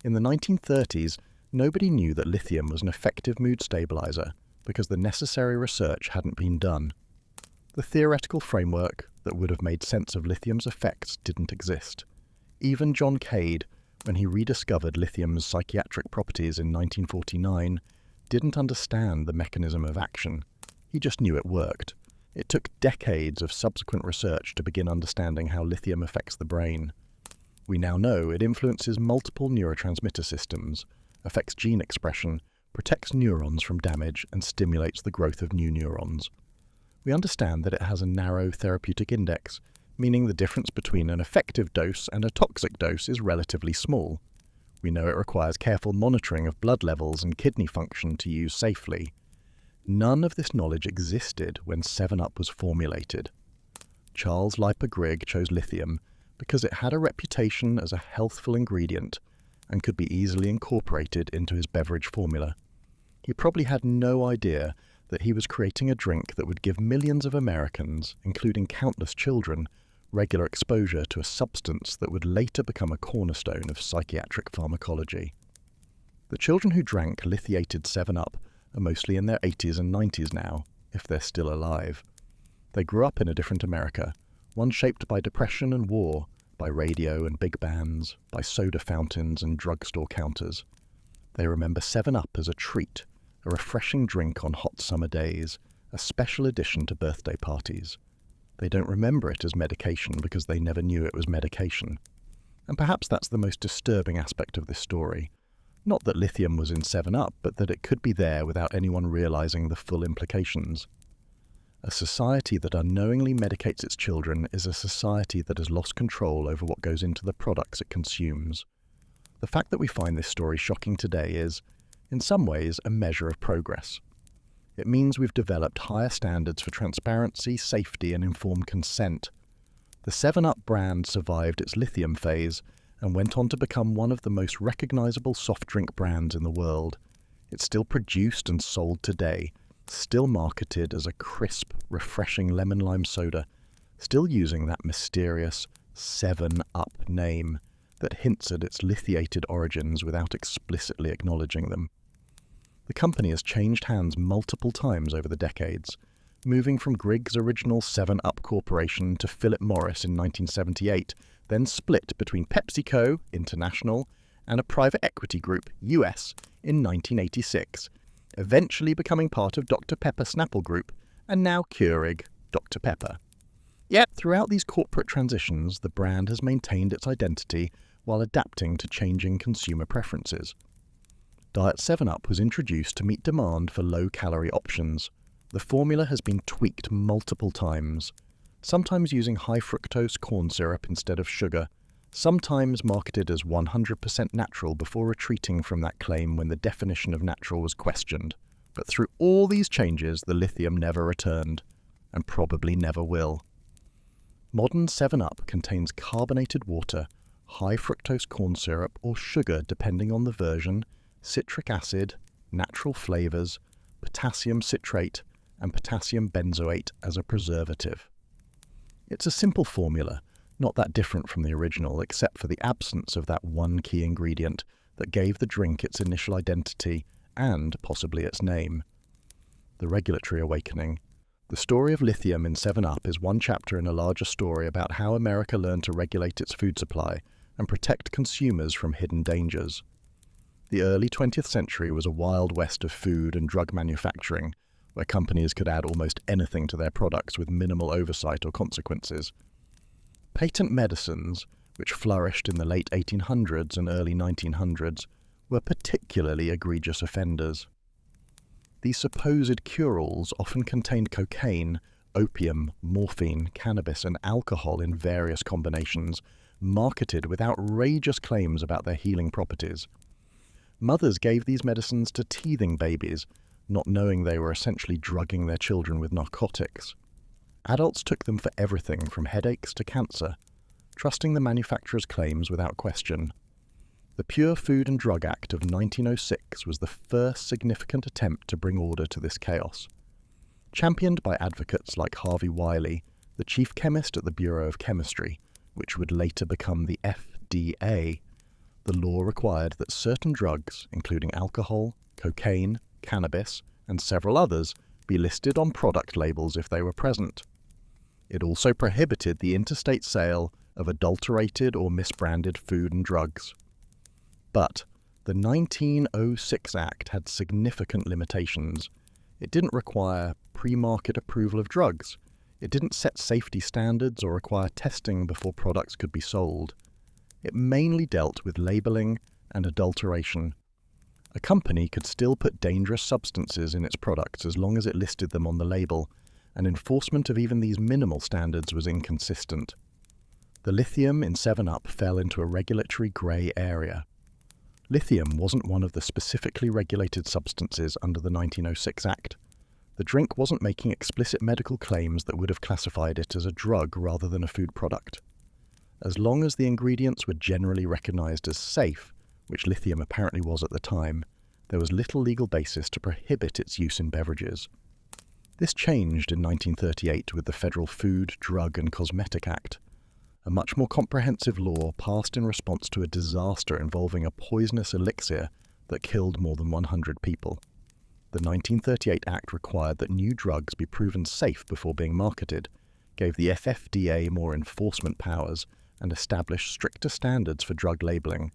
In the 1930s, nobody knew that lithium was an effective mood stabilizer because the necessary research hadn't been done. The theoretical framework that would have made sense of lithium's effects didn't exist. Even John Cade, when he rediscovered lithium's psychiatric properties in 1949, didn't understand the mechanism of action. He just knew it worked. It took decades of subsequent research to begin understanding how lithium affects the brain. We now know it influences multiple neurotransmitter systems, affects gene expression, protects neurons from damage, and stimulates the growth of new neurons. We understand that it has a narrow therapeutic index, meaning the difference between an effective dose and a toxic dose is relatively small. We know it requires careful monitoring of blood levels and kidney function to use safely. None of this knowledge existed when 7-Up was formulated. Charles Leiper Grigg chose lithium because it had a reputation as a healthful ingredient and could be easily incorporated into his beverage formula. He probably had no idea that he was creating a drink that would give millions of Americans, including countless children, regular exposure to a substance that would later become a cornerstone of psychiatric pharmacology. The children who drank lithiated 7-Up are mostly in their 80s and 90s now, if they're still alive. They grew up in a different America, one shaped by depression and war, by radio and big bands, by soda fountains and drugstore counters. They remember 7-Up as a treat, a refreshing drink on hot summer days, a special addition to birthday parties. They don't remember it as medication because they never knew it was medication. And perhaps that's the most disturbing aspect of this story. Not that lithium was in 7-Up, but that it could be there without anyone realizing the full implications. A society that unknowingly medicates its children is a society that has lost control over what goes into the products it consumes. The fact that we find this story shocking today is, in some ways, a measure of progress. It means we've developed higher standards for transparency, safety, and informed consent. The 7-Up brand survived its lithium phase and went on to become one of the most recognizable soft drink brands in the world. It's still produced and sold today, still marketed as a crisp, refreshing lemon-lime soda, still using that mysterious 7-Up name that hints at its lithiated origins without explicitly acknowledging them. The company has changed hands multiple times over the decades, moving from Grigg's original 7-Up Corporation to Philip Morris in 1978, then split between PepsiCo International and a private equity group, US, in 1986, eventually becoming part of Dr. Pepper Snapple Group, and now Keurig Dr. Pepper. Yet, throughout these corporate transitions, the brand has maintained its identity while adapting to changing consumer preferences. Diet 7-Up was introduced to meet demand for low-calorie options. The formula has been tweaked multiple times, sometimes using high-fructose corn syrup instead of sugar, sometimes marketed as 100% natural before retreating from that claim when the definition of natural was questioned. But through all these changes, the lithium never returned, and probably never will. Modern 7-Up contains carbonated water, high-fructose corn syrup, or sugar depending on the version, citric acid, natural flavors, potassium citrate, and potassium benzoate as a preservative. It's a simple formula, not that different from the original, except for the absence of that one key ingredient that gave the drink its initial identity and possibly its name. The regulatory awakening. The story of lithium in 7-Up is one chapter in a larger story about how America learned to regulate its food supply and protect consumers from hidden dangers. The early 20th century was a wild west of food and drug manufacturing, where companies could add almost anything to their products with minimal oversight or consequences. Patent medicines, which flourished in the late 1800s and early 1900s, were particularly egregious offenders. These supposed cure-alls often contained cocaine, opium, morphine, cannabis, and alcohol in various combinations, marketed with outrageous claims about their healing properties. Mothers gave these medicines to teething babies, not knowing they were essentially drugging their children with narcotics. Adults took them for everything from headaches to cancer, trusting the manufacturer's claims without question. The Pure Food and Drug Act of 1906 was the first significant attempt to bring order to this chaos. Championed by advocates like Harvey Wiley, the chief chemist at the Bureau of Chemistry, which would later become the FDA, the law required that certain drugs, including alcohol, cocaine, cannabis, and several others, be listed on product labels if they were present. It also prohibited the interstate sale of adulterated or misbranded food and drugs. But the 1906 Act had significant limitations. It didn't require pre-market approval of drugs. It didn't set safety standards or require testing before products could be sold. It mainly dealt with labeling and adulteration. A company could still put dangerous substances in its products as long as it listed them on the label, and enforcement of even these minimal standards was inconsistent. The lithium in 7-Up fell into a regulatory grey area. Lithium wasn't one of the specifically regulated substances under the 1906 Act. The drink wasn't making explicit medical claims that would have classified it as a drug rather than a food product. As long as the ingredients were generally recognized as safe, which lithium apparently was at the time, there was little legal basis to prohibit its use in beverages. This changed in 1938 with the Federal Food, Drug and Cosmetic Act, a much more comprehensive law passed in response to a disaster involving a poisonous elixir that killed more than 100 people. The 1938 Act required that new drugs be proven safe before being marketed, gave the FDA more enforcement powers, and established stricter standards for drug labeling.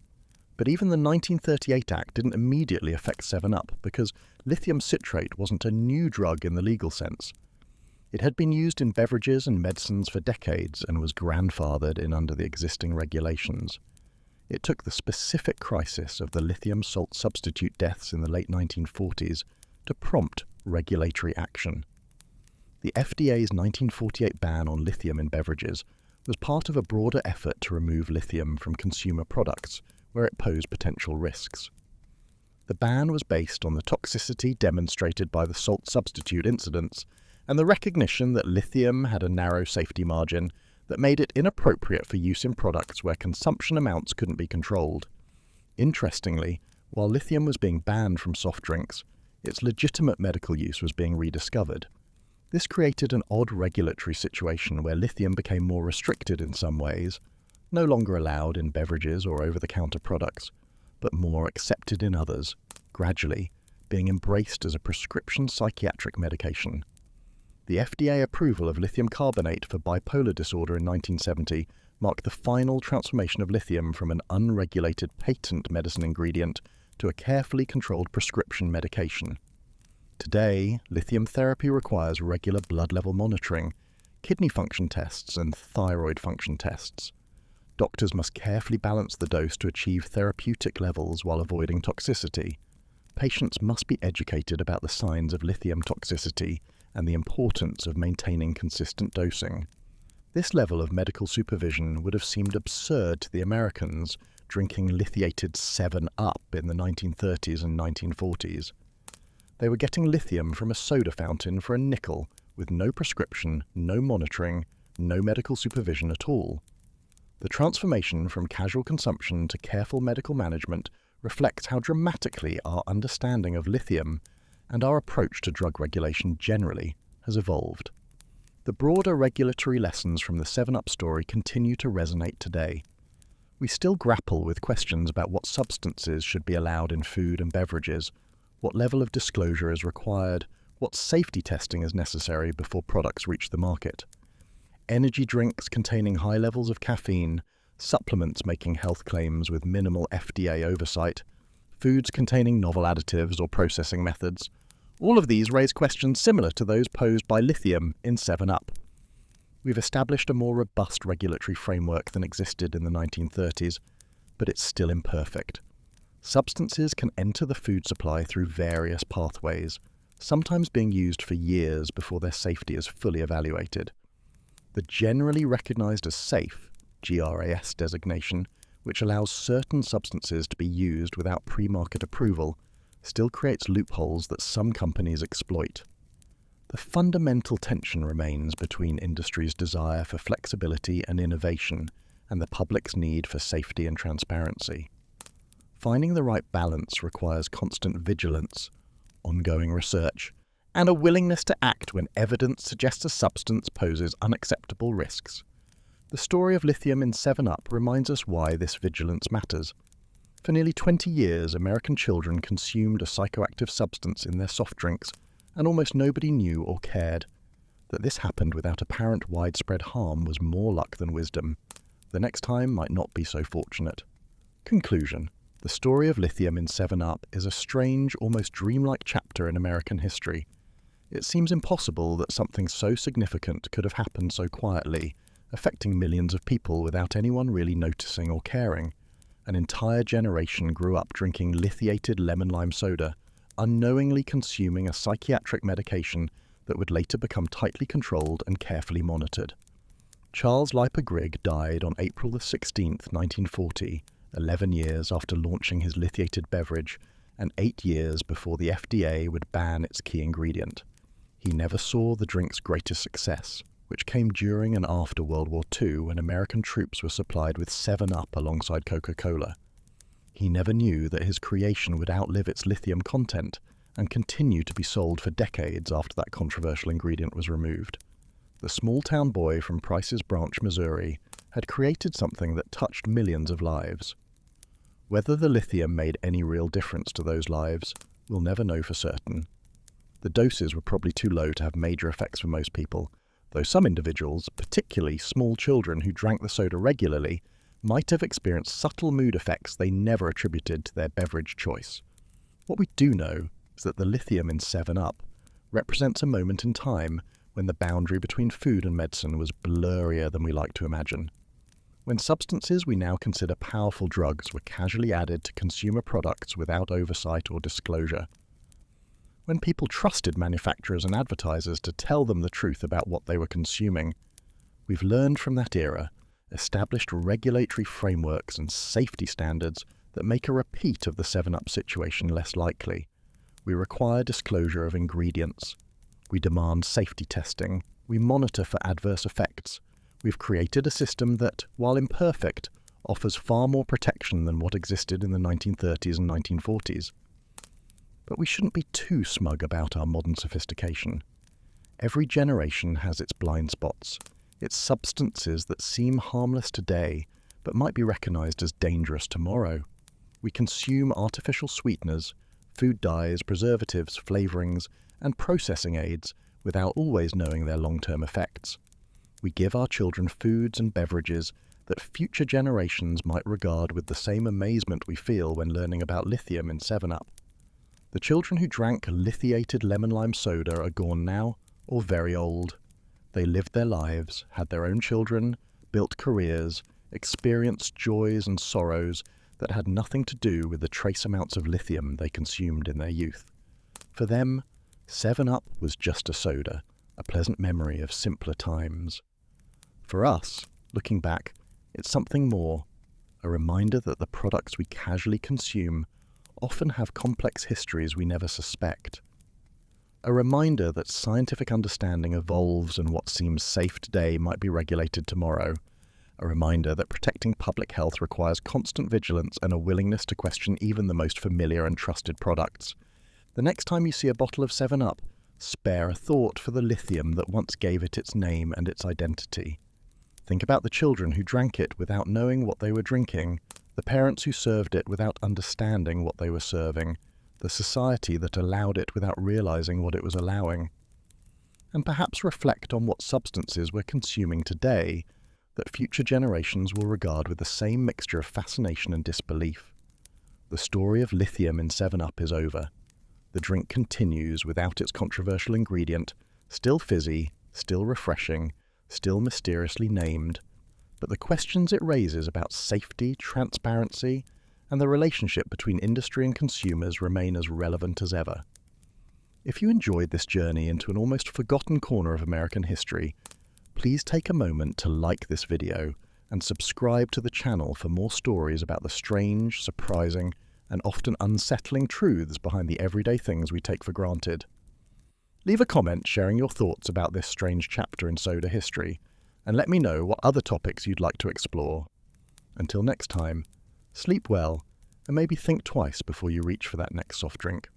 But even the 1938 Act didn't immediately affect 7-Up because lithium citrate wasn't a new drug in the legal sense. It had been used in beverages and medicines for decades and was grandfathered in under the existing regulations. It took the specific crisis of the lithium salt substitute deaths in the late 1940s to prompt regulatory action. The FDA's 1948 ban on lithium in beverages was part of a broader effort to remove lithium from consumer products where it posed potential risks. The ban was based on the toxicity demonstrated by the salt substitute incidents and the recognition that lithium had a narrow safety margin that made it inappropriate for use in products where consumption amounts couldn't be controlled. Interestingly, while lithium was being banned from soft drinks, its legitimate medical use was being rediscovered. This created an odd regulatory situation where lithium became more restricted in some ways, no longer allowed in beverages or over-the-counter products, but more accepted in others, gradually being embraced as a prescription psychiatric medication. The FDA approval of lithium carbonate for bipolar disorder in 1970 marked the final transformation of lithium from an unregulated patent medicine ingredient to a carefully controlled prescription medication. Today, lithium therapy requires regular blood level monitoring, kidney function tests, and thyroid function tests. Doctors must carefully balance the dose to achieve therapeutic levels while avoiding toxicity. Patients must be educated about the signs of lithium toxicity and the importance of maintaining consistent dosing. This level of medical supervision would have seemed absurd to the Americans drinking lithiated 7-Up in the 1930s and 1940s. They were getting lithium from a soda fountain for a nickel, with no prescription, no monitoring, no medical supervision at all. The transformation from casual consumption to careful medical management reflects how dramatically our understanding of lithium and our approach to drug regulation generally has evolved. The broader regulatory lessons from the 7-Up story continue to resonate today. We still grapple with questions about what substances should be allowed in food and beverages, what level of disclosure is required, what safety testing is necessary before products reach the market. Energy drinks containing high levels of caffeine, supplements making health claims with minimal FDA oversight, foods containing novel additives or processing methods, all of these raise questions similar to those posed by lithium in 7-Up. We've established a more robust regulatory framework than existed in the 1930s, but it's still imperfect. Substances can enter the food supply through various pathways, sometimes being used for years before their safety is fully evaluated. The generally recognized as safe GRAS designation, which allows certain substances to be used without pre-market approval, still creates loopholes that some companies exploit. The fundamental tension remains between industry's desire for flexibility and innovation and the public's need for safety and transparency. Finding the right balance requires constant vigilance, ongoing research, and a willingness to act when evidence suggests a substance poses unacceptable risks. The story of lithium in 7-Up reminds us why this vigilance matters. For nearly 20 years, American children consumed a psychoactive substance in their soft drinks, and almost nobody knew or cared. That this happened without apparent widespread harm was more luck than wisdom. The next time might not be so fortunate. Conclusion. The story of lithium in 7-Up is a strange, almost dreamlike chapter in American history. It seems impossible that something so significant could have happened so quietly, affecting millions of people without anyone really noticing or caring. An entire generation grew up drinking lithiated lemon-lime soda, unknowingly consuming a psychiatric medication that would later become tightly controlled and carefully monitored. Charles Leiper Grigg died on April 16, 1940, 11 years after launching his lithiated beverage, and 8 years before the FDA would ban its key ingredient. He never saw the drink's greatest success, which came during and after World War II when American troops were supplied with 7-Up alongside Coca-Cola. He never knew that his creation would outlive its lithium content and continue to be sold for decades after that controversial ingredient was removed. The small-town boy from Price's Branch, Missouri, had created something that touched millions of lives. Whether the lithium made any real difference to those lives, we'll never know for certain. The doses were probably too low to have major effects for most people, though some individuals, particularly small children who drank the soda regularly, might have experienced subtle mood effects they never attributed to their beverage choice. What we do know is that the lithium in 7-Up represents a moment in time when the boundary between food and medicine was blurrier than we like to imagine. When substances we now consider powerful drugs were casually added to consumer products without oversight or disclosure. When people trusted manufacturers and advertisers to tell them the truth about what they were consuming. We've learned from that era, established regulatory frameworks and safety standards that make a repeat of the 7-Up situation less likely. We require disclosure of ingredients. We demand safety testing. We monitor for adverse effects. We've created a system that, while imperfect, offers far more protection than what existed in the 1930s and 1940s. But we shouldn't be too smug about our modern sophistication. Every generation has its blind spots. It's substances that seem harmless today, but might be recognized as dangerous tomorrow. We consume artificial sweeteners, food dyes, preservatives, flavorings, and processing aids without always knowing their long-term effects. We give our children foods and beverages that future generations might regard with the same amazement we feel when learning about lithium in 7-Up. The children who drank lithiated lemon-lime soda are gone now, or very old. They lived their lives, had their own children, built careers, experienced joys and sorrows that had nothing to do with the trace amounts of lithium they consumed in their youth. For them, 7-Up was just a soda, a pleasant memory of simpler times. For us, looking back, it's something more, a reminder that the products we casually consume often have complex histories we never suspect. A reminder that scientific understanding evolves and what seems safe today might be regulated tomorrow. A reminder that protecting public health requires constant vigilance and a willingness to question even the most familiar and trusted products. The next time you see a bottle of 7-Up, spare a thought for the lithium that once gave it its name and its identity. Think about the children who drank it without knowing what they were drinking, the parents who served it without understanding what they were serving, the society that allowed it without realizing what it was allowing. And perhaps reflect on what substances we're consuming today that future generations will regard with the same mixture of fascination and disbelief. The story of lithium in 7-Up is over. The drink continues without its controversial ingredient, still fizzy, still refreshing, still mysteriously named, but the questions it raises about safety, transparency, and the relationship between industry and consumers remain as relevant as ever. If you enjoyed this journey into an almost forgotten corner of American history, please take a moment to like this video and subscribe to the channel for more stories about the strange, surprising, and often unsettling truths behind the everyday things we take for granted. Leave a comment sharing your thoughts about this strange chapter in soda history, and let me know what other topics you'd like to explore. Until next time, sleep well, and maybe think twice before you reach for that next soft drink.